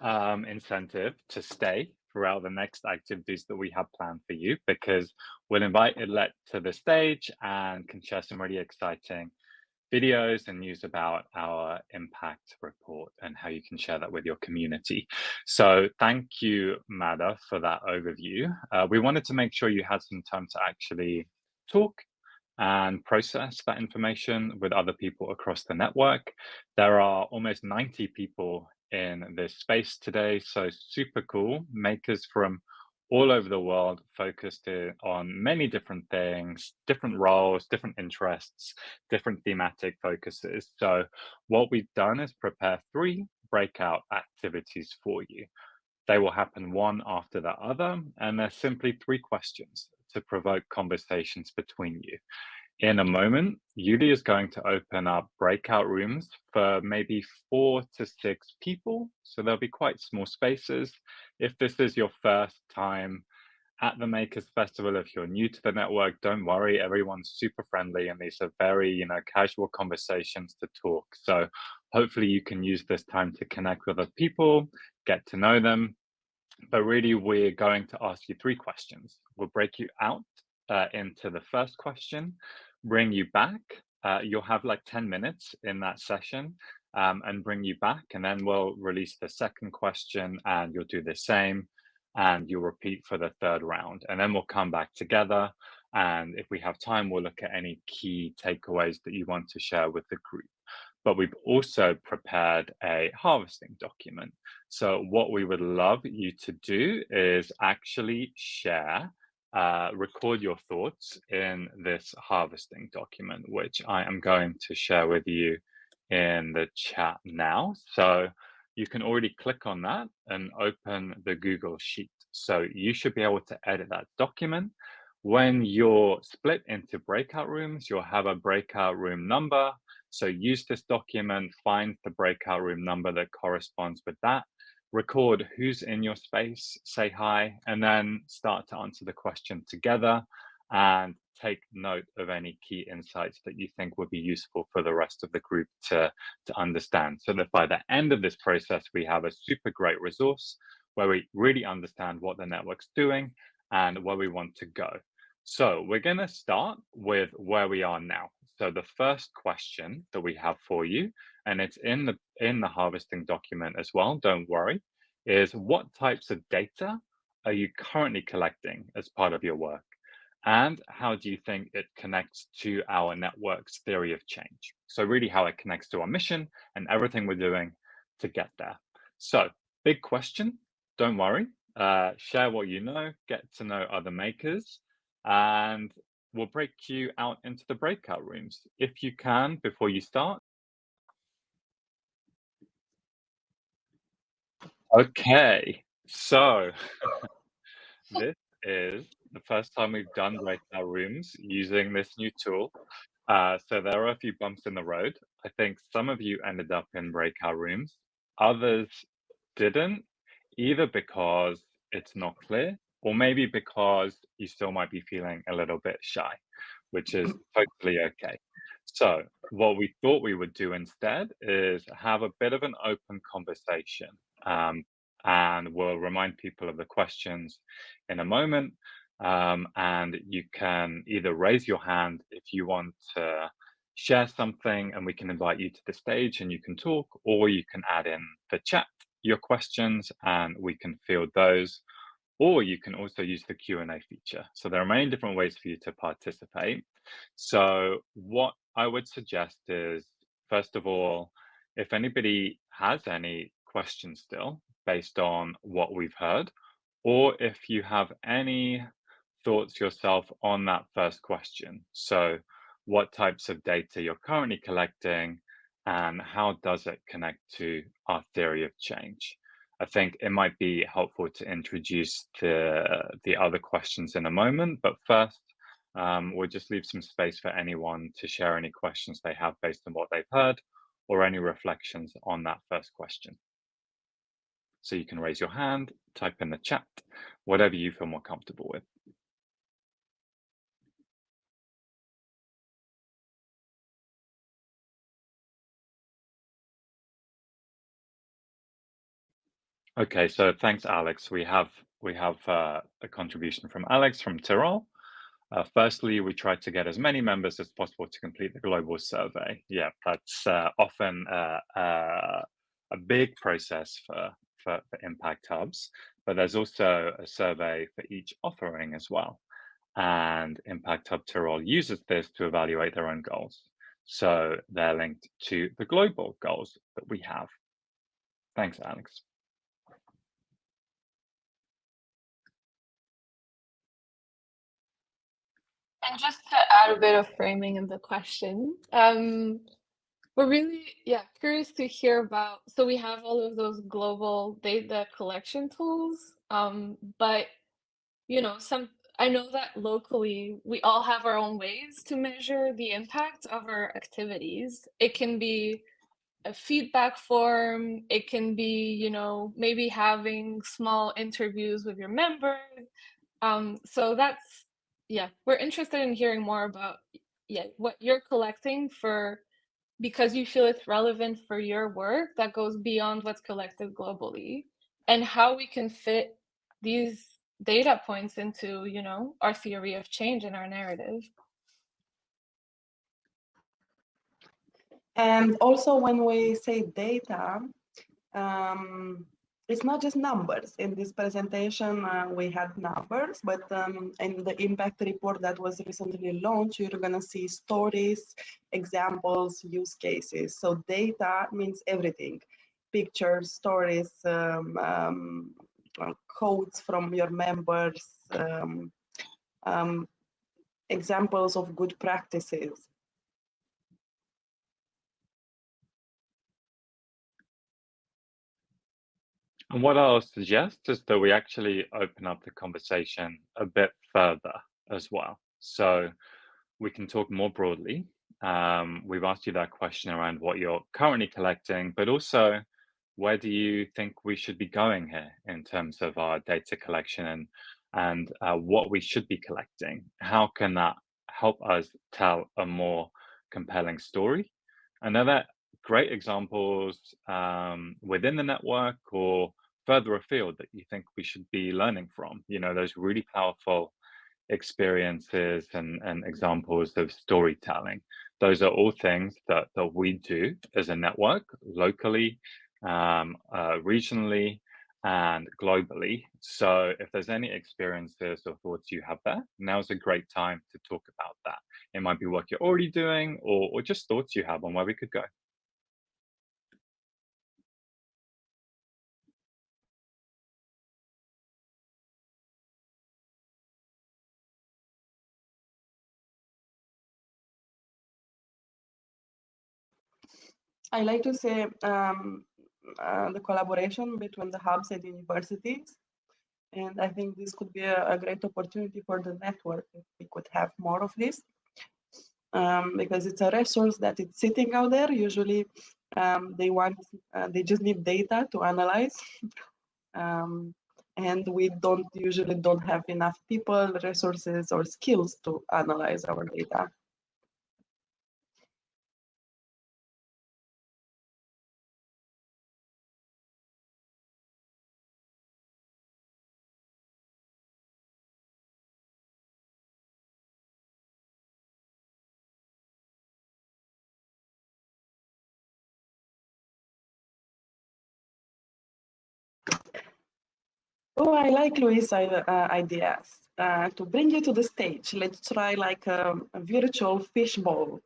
incentive to stay throughout the next activities that we have planned for you, because we'll invite Idalit to the stage and can share some really exciting videos and news about our impact report and how you can share that with your community. So thank you, Mada, for that overview. We wanted to make sure you had some time to actually talk and process that information with other people across the network. There are almost 90 people in this space today, so super cool. Makers from all over the world focused on many different things, different roles, different interests, different thematic focuses. So what we've done is prepare 3 breakout activities for you. They will happen one after the other, and they're simply 3 questions to provoke conversations between you. In a moment, Yuli is going to open up breakout rooms for maybe 4 to 6 people. So there'll be quite small spaces. If this is your first time at the Makers Festival, if you're new to the network, don't worry, everyone's super friendly and these are very, casual conversations to talk. So hopefully you can use this time to connect with other people, get to know them. But really, we're going to ask you 3 questions. We'll break you out into the first question, bring you back. You'll have like 10 minutes in that session and bring you back. And then we'll release the second question and you'll do the same and you'll repeat for the third round. And then we'll come back together. And if we have time, we'll look at any key takeaways that you want to share with the group. But we've also prepared a harvesting document. So what we would love you to do is actually share, record your thoughts in this harvesting document, which I am going to share with you in the chat now. So you can already click on that and open the Google Sheet. So you should be able to edit that document. When you're split into breakout rooms, you'll have a breakout room number. So use this document, find the breakout room number that corresponds with that, record who's in your space, say hi, and then start to answer the question together and take note of any key insights that you think would be useful for the rest of the group to understand. So that by the end of this process, we have a super great resource where we really understand what the network's doing and where we want to go. So we're going to start with where we are now. So the first question that we have for you, and it's in the harvesting document as well, don't worry, is what types of data are you currently collecting as part of your work? And how do you think it connects to our network's theory of change? So really how it connects to our mission and everything we're doing to get there. So big question, don't worry, share what you know, get to know other makers, and we'll break you out into the breakout rooms. If you can, before you start. Okay, so this is the first time we've done breakout rooms using this new tool. So there are a few bumps in the road. I think some of you ended up in breakout rooms, others didn't, either because it's not clear or maybe because you still might be feeling a little bit shy, which is totally okay. So what we thought we would do instead is have a bit of an open conversation. And we'll remind people of the questions in a moment. And you can either raise your hand if you want to share something and we can invite you to the stage and you can talk, or you can add in the chat your questions and we can field those, or you can also use the Q&A feature. So there are many different ways for you to participate. So what I would suggest is, first of all, if anybody has any questions still based on what we've heard, or if you have any thoughts yourself on that first question. So what types of data you're currently collecting and how does it connect to our theory of change? I think it might be helpful to introduce the other questions in a moment, but first, we'll just leave some space for anyone to share any questions they have based on what they've heard or any reflections on that first question. So you can raise your hand, type in the chat, whatever you feel more comfortable with. Okay, so thanks, Alex. We have a contribution from Alex from Tyrol. Firstly, we tried to get as many members as possible to complete the global survey. Yeah, that's often a big process for impact hubs, but there's also a survey for each offering as well. And Impact Hub Tyrol uses this to evaluate their own goals. So they're linked to the global goals that we have. Thanks, Alex. And just to add a bit of framing in the question, we're really, curious to hear about, so we have all of those global data collection tools, but, I know that locally we all have our own ways to measure the impact of our activities. It can be a feedback form, it can be, maybe having small interviews with your members. So that's, we're interested in hearing more about, what you're collecting because you feel it's relevant for your work that goes beyond what's collected globally, and how we can fit these data points into, our theory of change and our narrative. And also when we say data, it's not just numbers. In this presentation, we had numbers, but in the impact report that was recently launched, you're gonna see stories, examples, use cases. So data means everything: pictures, stories, codes from your members, examples of good practices. And what I'll suggest is that we actually open up the conversation a bit further as well. So we can talk more broadly. We've asked you that question around what you're currently collecting, but also where do you think we should be going here in terms of our data collection and what we should be collecting? How can that help us tell a more compelling story? And are there great examples within the network or further afield that you think we should be learning from? You know, those really powerful experiences and examples of storytelling. Those are all things that we do as a network, locally, regionally, and globally. So if there's any experiences or thoughts you have there, now's a great time to talk about that. It might be work you're already doing or just thoughts you have on where we could go. I like to say the collaboration between the hubs and universities. And I think this could be a great opportunity for the network if we could have more of this. Because it's a resource that it's sitting out there. Usually they just need data to analyze. And we usually don't have enough people, resources, or skills to analyze our data. Oh, I like Luis' ideas. To bring you to the stage, let's try like a virtual fishbowl.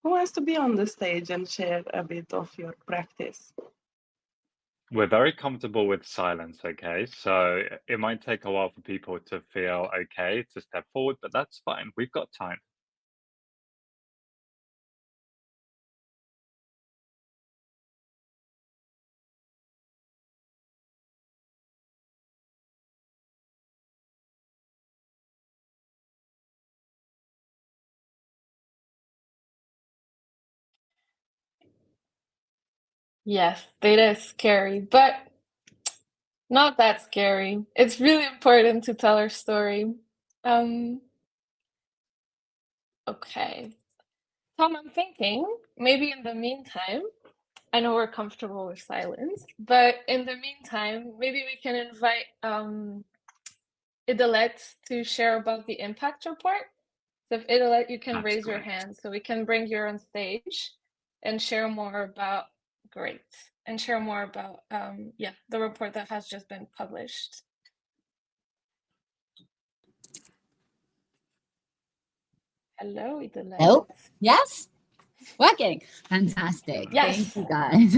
Who wants to be on the stage and share a bit of your practice? We're very comfortable with silence, okay? So it might take a while for people to feel okay to step forward, but that's fine. We've got time. Yes, data is scary, but not that scary. It's really important to tell our story. Um, okay. Tom, I'm thinking maybe in the meantime, I know we're comfortable with silence, but in the meantime, maybe we can invite Idalet to share about the impact report. So if Idalet, you can That's raise your great. hand so we can bring you on stage and share more about, great, and share more about, yeah, the report that has just been published. Hello, Idalet. Oh, yes, working. Fantastic. Yes. Thank you guys.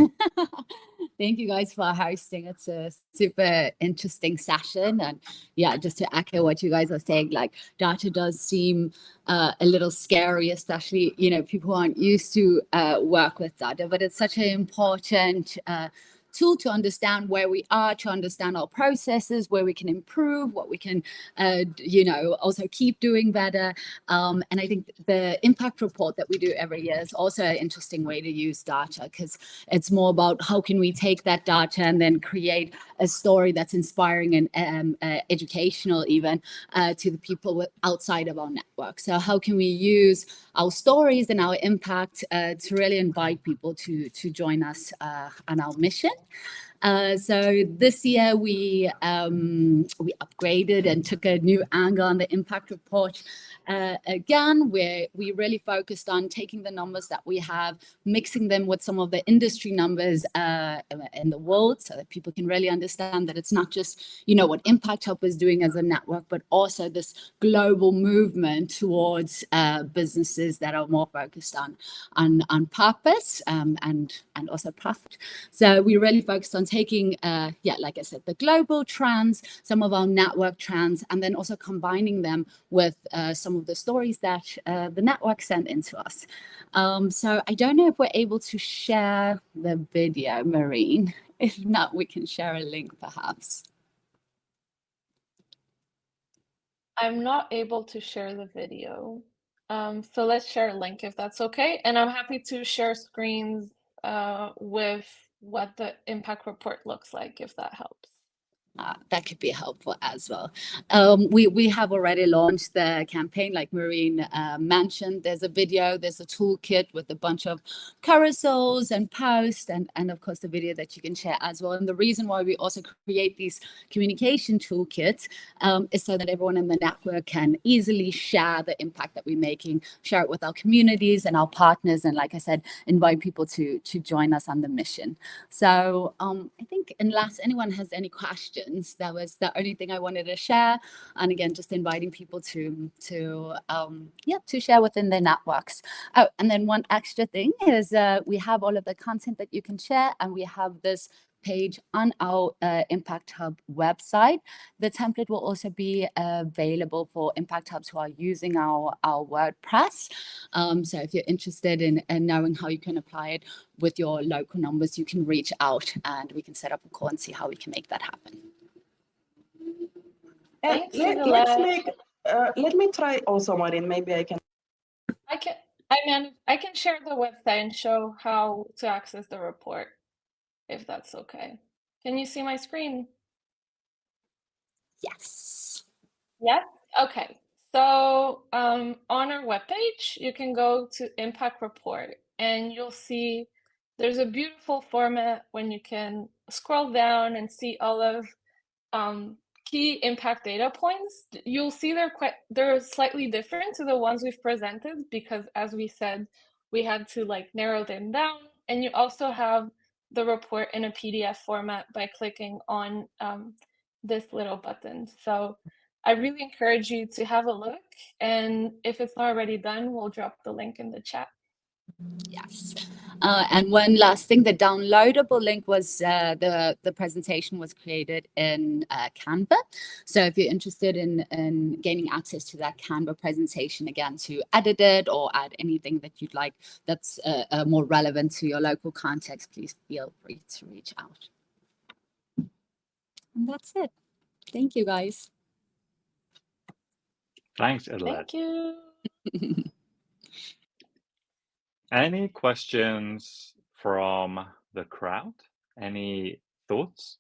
Thank you guys for hosting. It's a super interesting session. And yeah, just to echo what you guys are saying, like data does seem a little scary, especially, you know, people who aren't used to work with data, but it's such an important tool to understand where we are, to understand our processes, where we can improve, what we can, you know, also keep doing better. And I think the impact report that we do every year is also an interesting way to use data, because it's more about how can we take that data and then create a story that's inspiring and educational even to the people outside of our network. So how can we use our stories and our impact to really invite people to join us on our mission? So this year we upgraded and took a new angle on the impact report. Again, where we really focused on taking the numbers that we have, mixing them with some of the industry numbers in the world, so that people can really understand that it's not just, you know, what Impact Hub is doing as a network, but also this global movement towards businesses that are more focused on purpose and also profit. So we really focused on taking, like I said, the global trends, some of our network trends, and then also combining them with some of the stories that the network sent into us. So I don't know if we're able to share the video, Marine. If not, we can share a link perhaps. I'm not able to share the video. So let's share a link if that's okay. And I'm happy to share screens with what the impact report looks like, if that helps. That could be helpful as well. We have already launched the campaign, like Marine mentioned. There's a video, there's a toolkit with a bunch of carousels and posts, and of course the video that you can share as well. And the reason why we also create these communication toolkits is so that everyone in the network can easily share the impact that we're making, share it with our communities and our partners, and like I said, invite people to join us on the mission. So I think unless anyone has any questions, that was the only thing I wanted to share. And again, just inviting people to share within their networks. Oh, and then one extra thing is we have all of the content that you can share, and we have this page on our Impact Hub website. The template will also be available for Impact Hubs who are using our WordPress. So if you're interested in knowing how you can apply it with your local numbers, you can reach out and we can set up a call and see how we can make that happen. And let me try also, Maureen. Maybe I can. I can share the website and show how to access the report, if that's okay. Can you see my screen? Yes. Yes? Okay. So on our webpage, you can go to Impact Report and you'll see there's a beautiful format when you can scroll down and see all of key impact data points. You'll see they're slightly different to the ones we've presented because, as we said, we had to narrow them down. And you also have the report in a PDF format by clicking on this little button. So I really encourage you to have a look. And if it's not already done, we'll drop the link in the chat. Yes. And one last thing, the downloadable link was the presentation was created in Canva. So if you're interested in gaining access to that Canva presentation, again, to edit it or add anything that you'd like that's more relevant to your local context, please feel free to reach out. And that's it. Thank you, guys. Thanks, Idelette. Thank you. Any questions from the crowd? Any thoughts?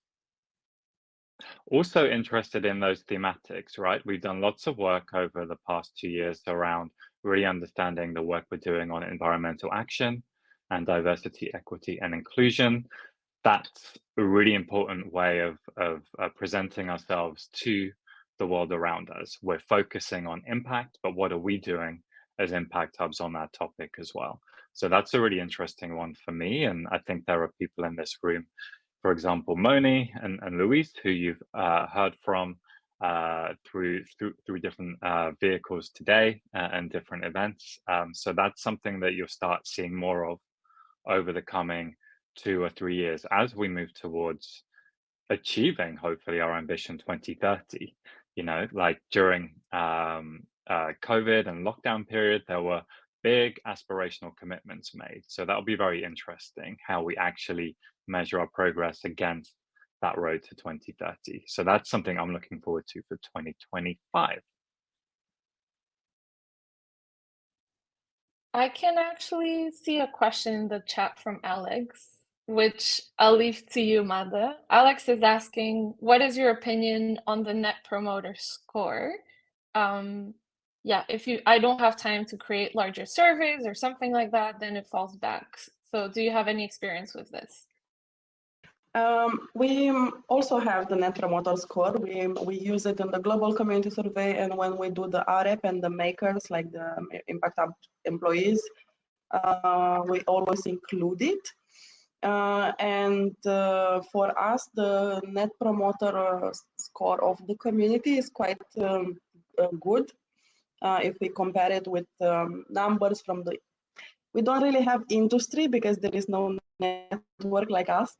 Also interested in those thematics, right? We've done lots of work over the past 2 years around really understanding the work we're doing on environmental action and diversity, equity, and inclusion. That's a really important way of presenting ourselves to the world around us. We're focusing on impact, but what are we doing as Impact Hubs on that topic as well? So that's a really interesting one for me. And I think there are people in this room, for example, Moni and Luis, who you've heard from through different vehicles today and different events. So that's something that you'll start seeing more of over the coming 2 or 3 years as we move towards achieving, hopefully, our ambition 2030. Like during COVID and lockdown period, there were big aspirational commitments made. So that'll be very interesting how we actually measure our progress against that road to 2030. So that's something I'm looking forward to for 2025. I can actually see a question in the chat from Alex, which I'll leave to you, Mada. Alex is asking, what is your opinion on the Net Promoter Score? I don't have time to create larger surveys or something like that, then it falls back. So do you have any experience with this? We also have the Net Promoter Score. We use it in the Global Community Survey, and when we do the REP and the makers, like the Impact Hub employees, we always include it. For us, the Net Promoter Score of the community is quite good. If we compare it with numbers from we don't really have industry because there is no network like us.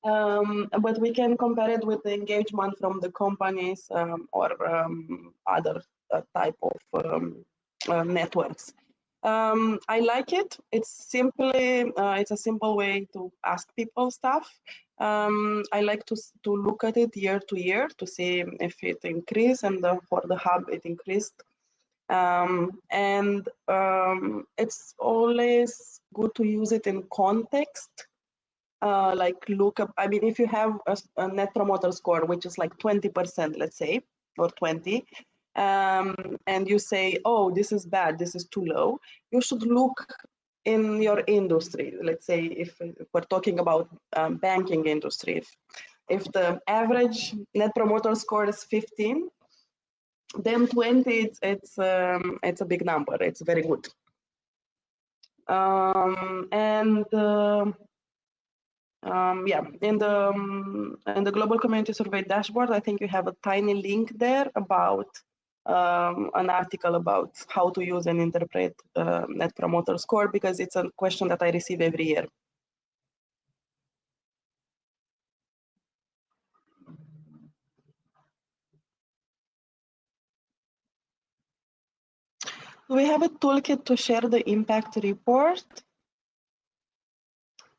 But we can compare it with the engagement from the companies or other type of networks. I like it. It's a simple way to ask people stuff. I like to look at it year to year to see if it increased, and for the hub it increased. It's always good to use it in context. Like look up, I mean, if you have a net promoter score, which is like 20%, let's say, or 20, and you say, oh, this is bad, this is too low, you should look in your industry. Let's say if we're talking about banking industry, if the average net promoter score is 15, then 20, it's a big number. It's very good. Yeah, in the Global Community Survey dashboard, I think you have a tiny link there about an article about how to use and interpret Net Promoter Score, because it's a question that I receive every year. We have a toolkit to share the impact report.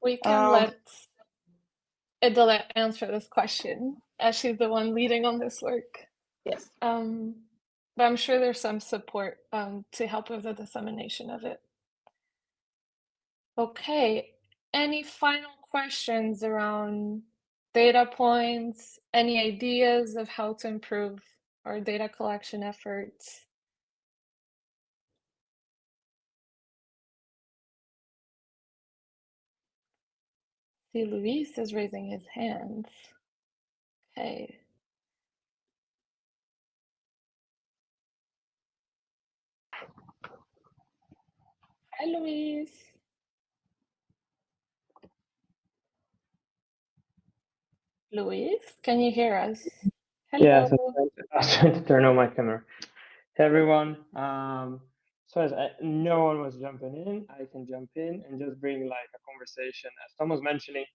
We can let Idalet answer this question, as she's the one leading on this work. Yes. But I'm sure there's some support to help with the dissemination of it. Okay, any final questions around data points, any ideas of how to improve our data collection efforts? See, Luis is raising his hands. Okay. Hi, Luis. Luis, can you hear us? Hello. Yes, I was trying to turn on my camera. Hey, everyone. So as no one was jumping in, I can jump in and just bring like a conversation. As Tom was mentioning,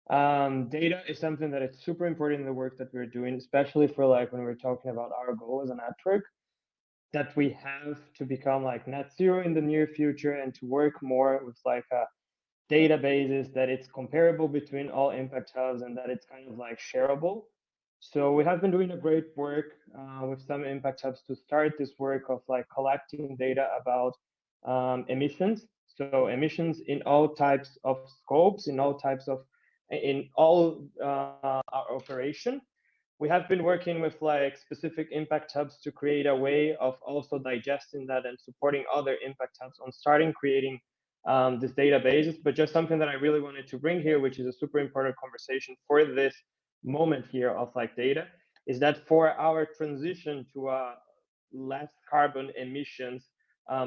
data is something that is super important in the work that we're doing, especially for like when we're talking about our goal as a network, that we have to become like net zero in the near future and to work more with like a databases that it's comparable between all impact hubs and that it's kind of like shareable. So we have been doing a great work with some impact hubs to start this work of like collecting data about emissions. So emissions in all types of scopes, in all our operation. We have been working with like specific impact hubs to create a way of also digesting that and supporting other impact hubs on starting creating this databases, but just something that I really wanted to bring here, which is a super important conversation for this moment here of like data, is that for our transition to a less carbon emissions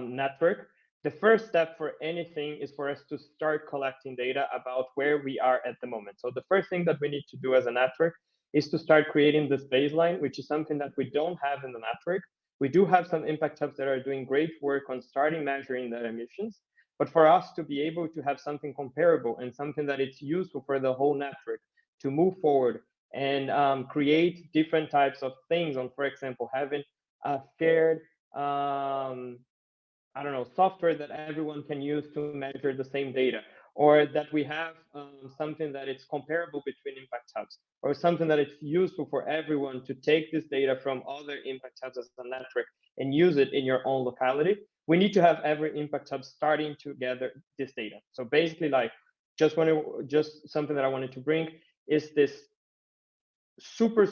network, the first step for anything is for us to start collecting data about where we are at the moment. So the first thing that we need to do as a network is to start creating this baseline, which is something that we don't have in the network. We do have some impact hubs that are doing great work on starting measuring their emissions. But for us to be able to have something comparable and something that it's useful for the whole network to move forward and create different types of things on, for example, having a shared, I don't know, software that everyone can use to measure the same data, or that we have something that it's comparable between impact hubs, or something that it's useful for everyone to take this data from other impact hubs as a network and use it in your own locality. We need to have every impact hub starting to gather this data. So basically, like, just something that I wanted to bring is this super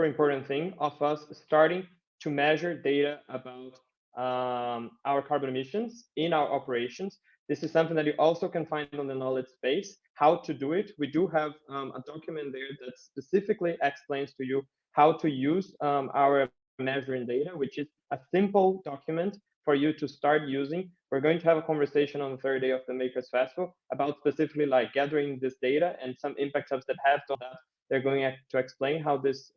important thing of us starting to measure data about our carbon emissions in our operations. This is something that you also can find on the knowledge space, how to do it. We do have a document there that specifically explains to you how to use our measuring data, which is a simple document for you to start using. We're going to have a conversation on the third day of the Makers Festival about specifically like gathering this data, and some impact hubs that have done that, they're going to explain how this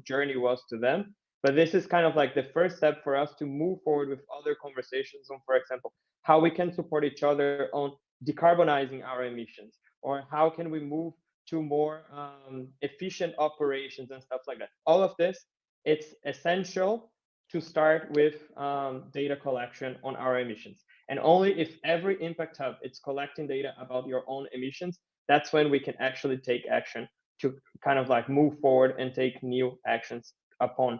journey was to them. But this is kind of like the first step for us to move forward with other conversations on, for example, how we can support each other on decarbonizing our emissions, or how can we move to more efficient operations and stuff like that. All of this, it's essential to start with data collection on our emissions. And only if every impact hub is collecting data about your own emissions, that's when we can actually take action to kind of like move forward and take new actions upon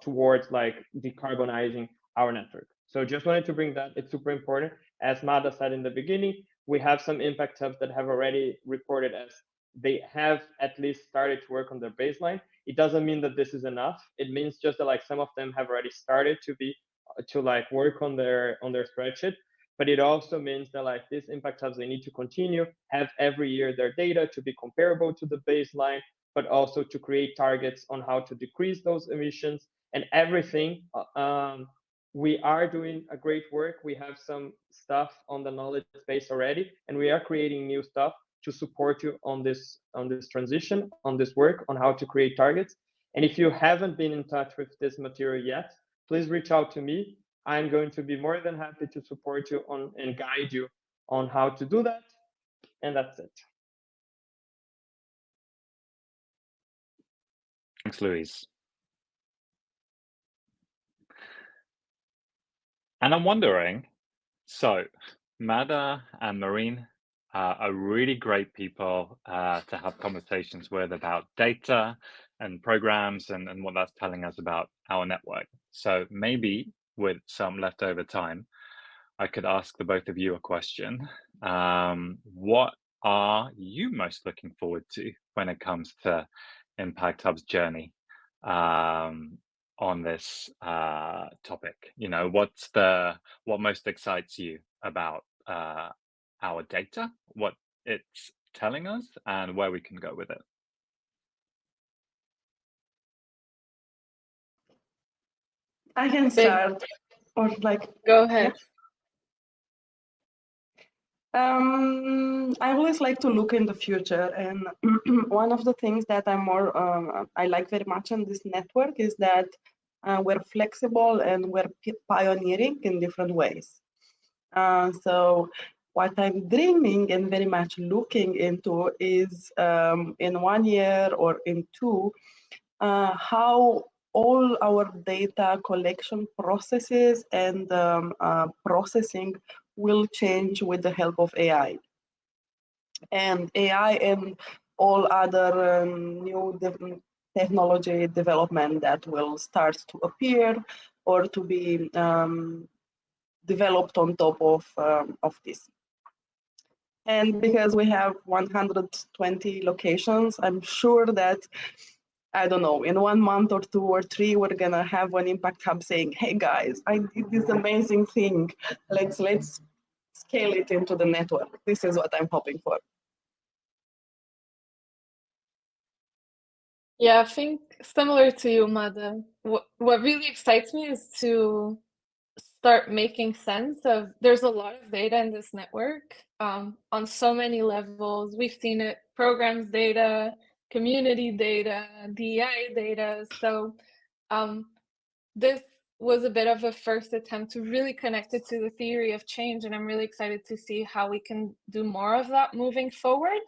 towards like decarbonizing our network. So just wanted to bring that. It's super important. As Mada said in the beginning, we have some impact hubs that have already reported as they have at least started to work on their baseline. It doesn't mean that this is enough. It means just that like some of them have already started to like work on their spreadsheet. But it also means that like these impact hubs, they need to continue, have every year their data to be comparable to the baseline, but also to create targets on how to decrease those emissions and everything. We are doing a great work. We have some stuff on the knowledge base already, and we are creating new stuff to support you on this transition, on this work, on how to create targets. And if you haven't been in touch with this material yet, please reach out to me. I'm going to be more than happy to support you on and guide you on how to do that. And that's it. Thanks, Luis. And I'm wondering, so Mada and Marine are really great people to have conversations with about data and programs and what that's telling us about our network. So maybe with some leftover time, I could ask the both of you a question. What are you most looking forward to when it comes to Impact Hub's journey on this topic? You know, what most excites you about our data, what it's telling us, and where we can go with it? I can start, or like Go ahead. I always like to look in the future, and one of the things that I like very much on this network is that we're flexible and we're pioneering in different ways. So what I'm dreaming and very much looking into is in 1 year or in 2, how all our data collection processes and processing will change with the help of AI. And AI and all other new technology development that will start to appear or to be developed on top of this. And because we have 120 locations, I'm sure that, I don't know, in 1 month or 2 or 3, we're gonna have an impact hub saying, hey guys, I did this amazing thing. Let's scale it into the network. This is what I'm hoping for. Yeah, I think similar to you, Mada, what really excites me is to start making sense of, there's a lot of data in this network on so many levels. We've seen it, programs data, community data, DEI data. So this was a bit of a first attempt to really connect it to the theory of change. And I'm really excited to see how we can do more of that moving forward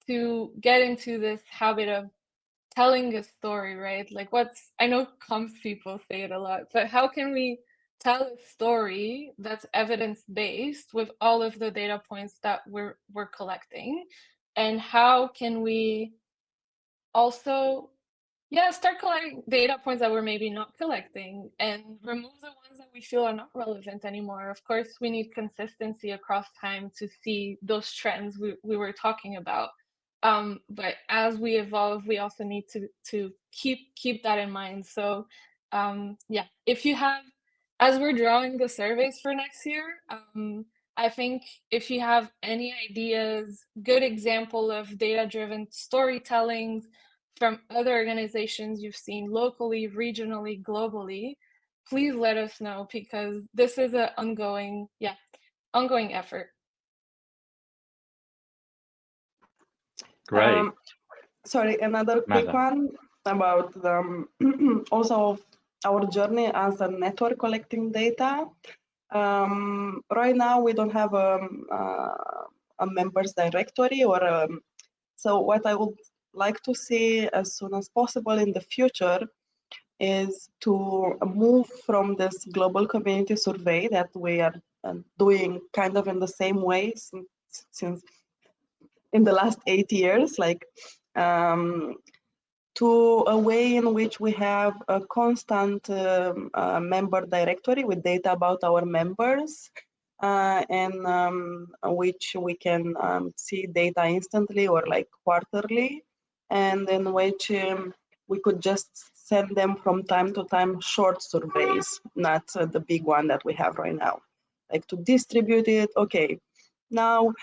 to get into this habit of telling a story, right? Like I know comms people say it a lot, but how can we tell a story that's evidence-based with all of the data points that we're collecting? And how can we also, start collecting data points that we're maybe not collecting and remove the ones that we feel are not relevant anymore? Of course, we need consistency across time to see those trends we were talking about. But as we evolve, we also need to keep that in mind. So if you have, as we're drawing the surveys for next year, I think if you have any ideas, good example of data-driven storytelling from other organizations you've seen locally, regionally, globally, please let us know, because this is an ongoing effort. Great. Sorry, another quick one about also our journey as a network collecting data. Right now, we don't have a members directory or So what I would like to see as soon as possible in the future is to move from this global community survey that we are doing kind of in the same way since in the last 8 years, like to a way in which we have a constant member directory with data about our members, and which we can see data instantly or like quarterly, and in which we could just send them from time to time short surveys, not the big one that we have right now. Like to distribute it, okay, now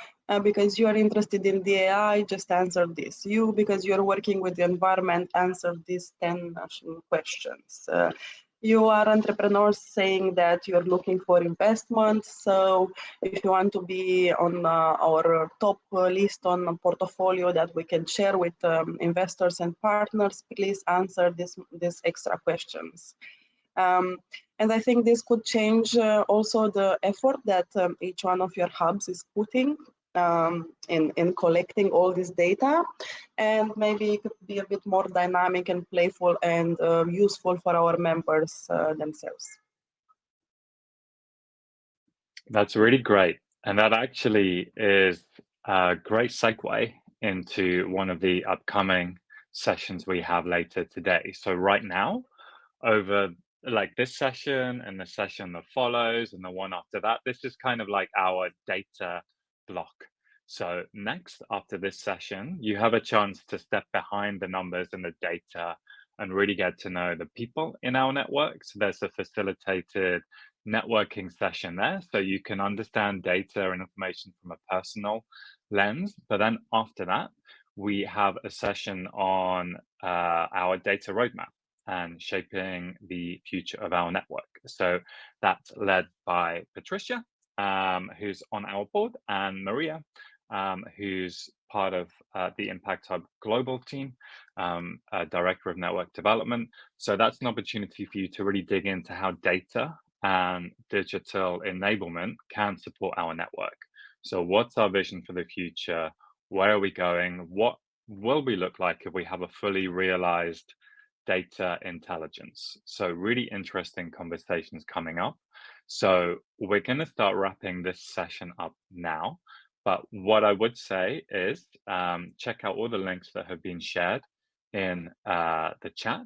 because you are interested in the AI, just answer this. You, because you're working with the environment, answer these 10 questions. You are entrepreneurs saying that you're looking for investments. So if you want to be on our top list on a portfolio that we can share with investors and partners, please answer these extra questions. And I think this could change also the effort that each one of your hubs is putting in collecting all this data, and maybe it could be a bit more dynamic and playful and useful for our members themselves. That's really great. And that actually is a great segue into one of the upcoming sessions we have later today. So right now, over like this session and the session that follows and the one after that, this is kind of like our data block. So next, after this session, you have a chance to step behind the numbers and the data and really get to know the people in our network. So there's a facilitated networking session there, so you can understand data and information from a personal lens. But then after that, we have a session on our data roadmap and shaping the future of our network. So that's led by Patricia, who's on our board, and Maria, who's part of the Impact Hub global team, director of network development. So that's an opportunity for you to really dig into how data and digital enablement can support our network. So what's our vision for the future? Where are we going? What will we look like if we have a fully realized data intelligence? So really interesting conversations coming up. So we're going to start wrapping this session up now. But what I would say is check out all the links that have been shared in the chat.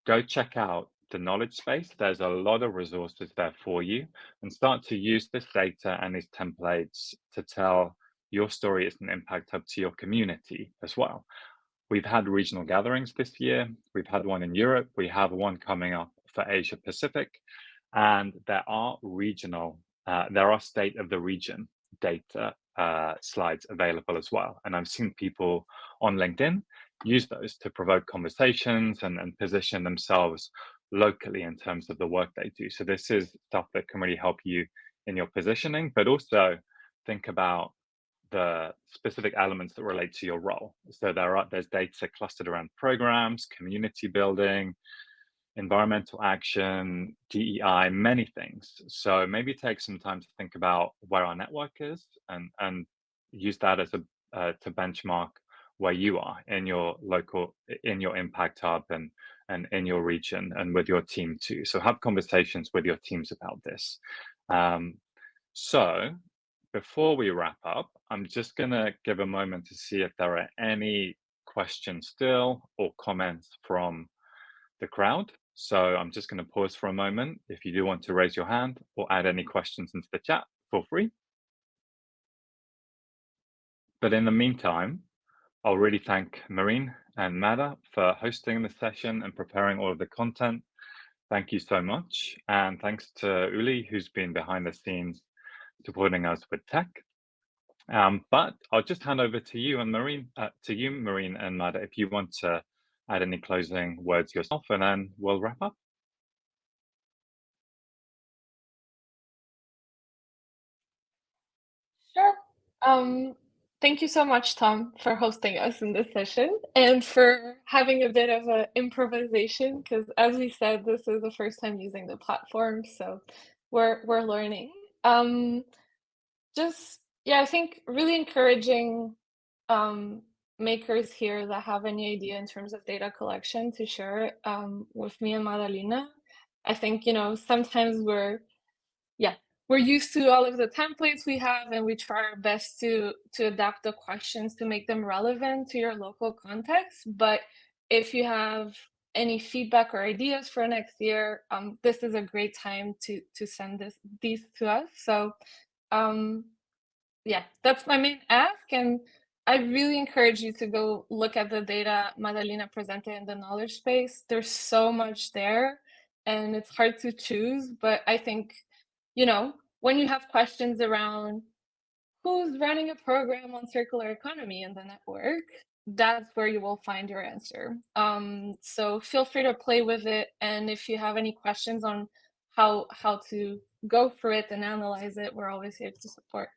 Go check out the knowledge space. There's a lot of resources there for you, and start to use this data and these templates to tell your story as an Impact Hub to your community as well. We've had regional gatherings this year. We've had one in Europe. We have one coming up for Asia Pacific, and there are state of the region data slides available as well. And I've seen people on LinkedIn use those to provoke conversations and position themselves locally in terms of the work they do. So this is stuff that can really help you in your positioning, but also think about the specific elements that relate to your role. So there's data clustered around programs, community building, environmental action, DEI, many things. So maybe take some time to think about where our network is and use that as to benchmark where you are in your local, in your Impact Hub and in your region and with your team too. So have conversations with your teams about this. So before we wrap up, I'm just gonna give a moment to see if there are any questions still or comments from the crowd. So I'm just going to pause for a moment. If you do want to raise your hand or add any questions into the chat, feel free. But in the meantime, I'll really thank Marine and Mada for hosting the session and preparing all of the content. Thank you so much. And thanks to Uli, who's been behind the scenes supporting us with tech. But I'll just hand over to you and Marine, Marine and Mada, if you want to add any closing words yourself, and then we'll wrap up. Sure. Thank you so much, Tom, for hosting us in this session and for having a bit of an improvisation, because as we said, this is the first time using the platform, so we're learning. I think really encouraging makers here that have any idea in terms of data collection to share it with me and Madalena. I think, sometimes we're used to all of the templates we have, and we try our best to adapt the questions to make them relevant to your local context. But if you have any feedback or ideas for next year, this is a great time to send these to us. So yeah, that's my main ask, and I really encourage you to go look at the data Madalena presented in the knowledge space. There's so much there, and it's hard to choose, but I think, when you have questions around who's running a program on circular economy in the network, that's where you will find your answer. So feel free to play with it, and if you have any questions on how to go through it and analyze it, we're always here to support.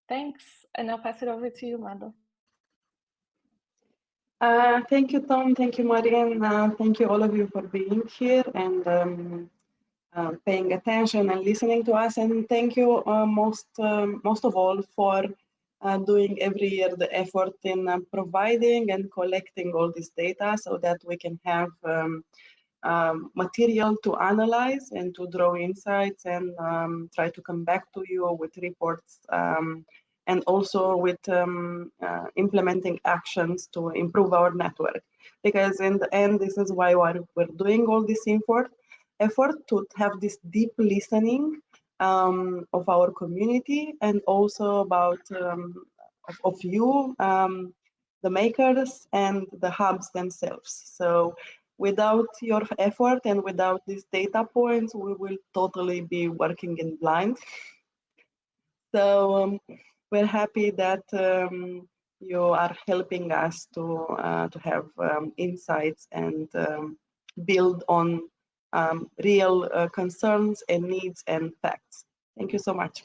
Thanks, and I'll pass it over to you, Mando. Thank you, Tom. Thank you, Marian. Thank you, all of you, for being here and paying attention and listening to us. And thank you most of all for doing every year the effort in providing and collecting all this data so that we can have material to analyze and to draw insights and try to come back to you with reports and also with implementing actions to improve our network. Because in the end, this is why we're doing all this effort to have this deep listening of our community and also about of you, the makers and the hubs themselves. So without your effort and without these data points, we will totally be working in blind. So we're happy that you are helping us to have insights and build on real concerns and needs and facts. Thank you so much.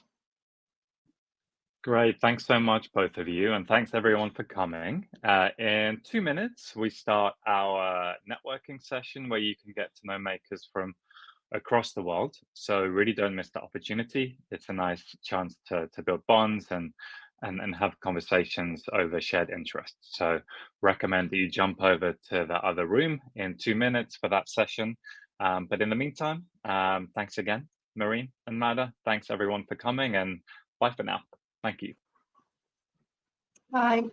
Great, thanks so much, both of you, and thanks everyone for coming. In 2 minutes, we start our networking session where you can get to know makers from across the world. So really don't miss the opportunity. It's a nice chance to build bonds and have conversations over shared interests. So recommend that you jump over to the other room in 2 minutes for that session. But in the meantime, thanks again, Marine and Mada. Thanks everyone for coming, and bye for now. Thank you. Bye.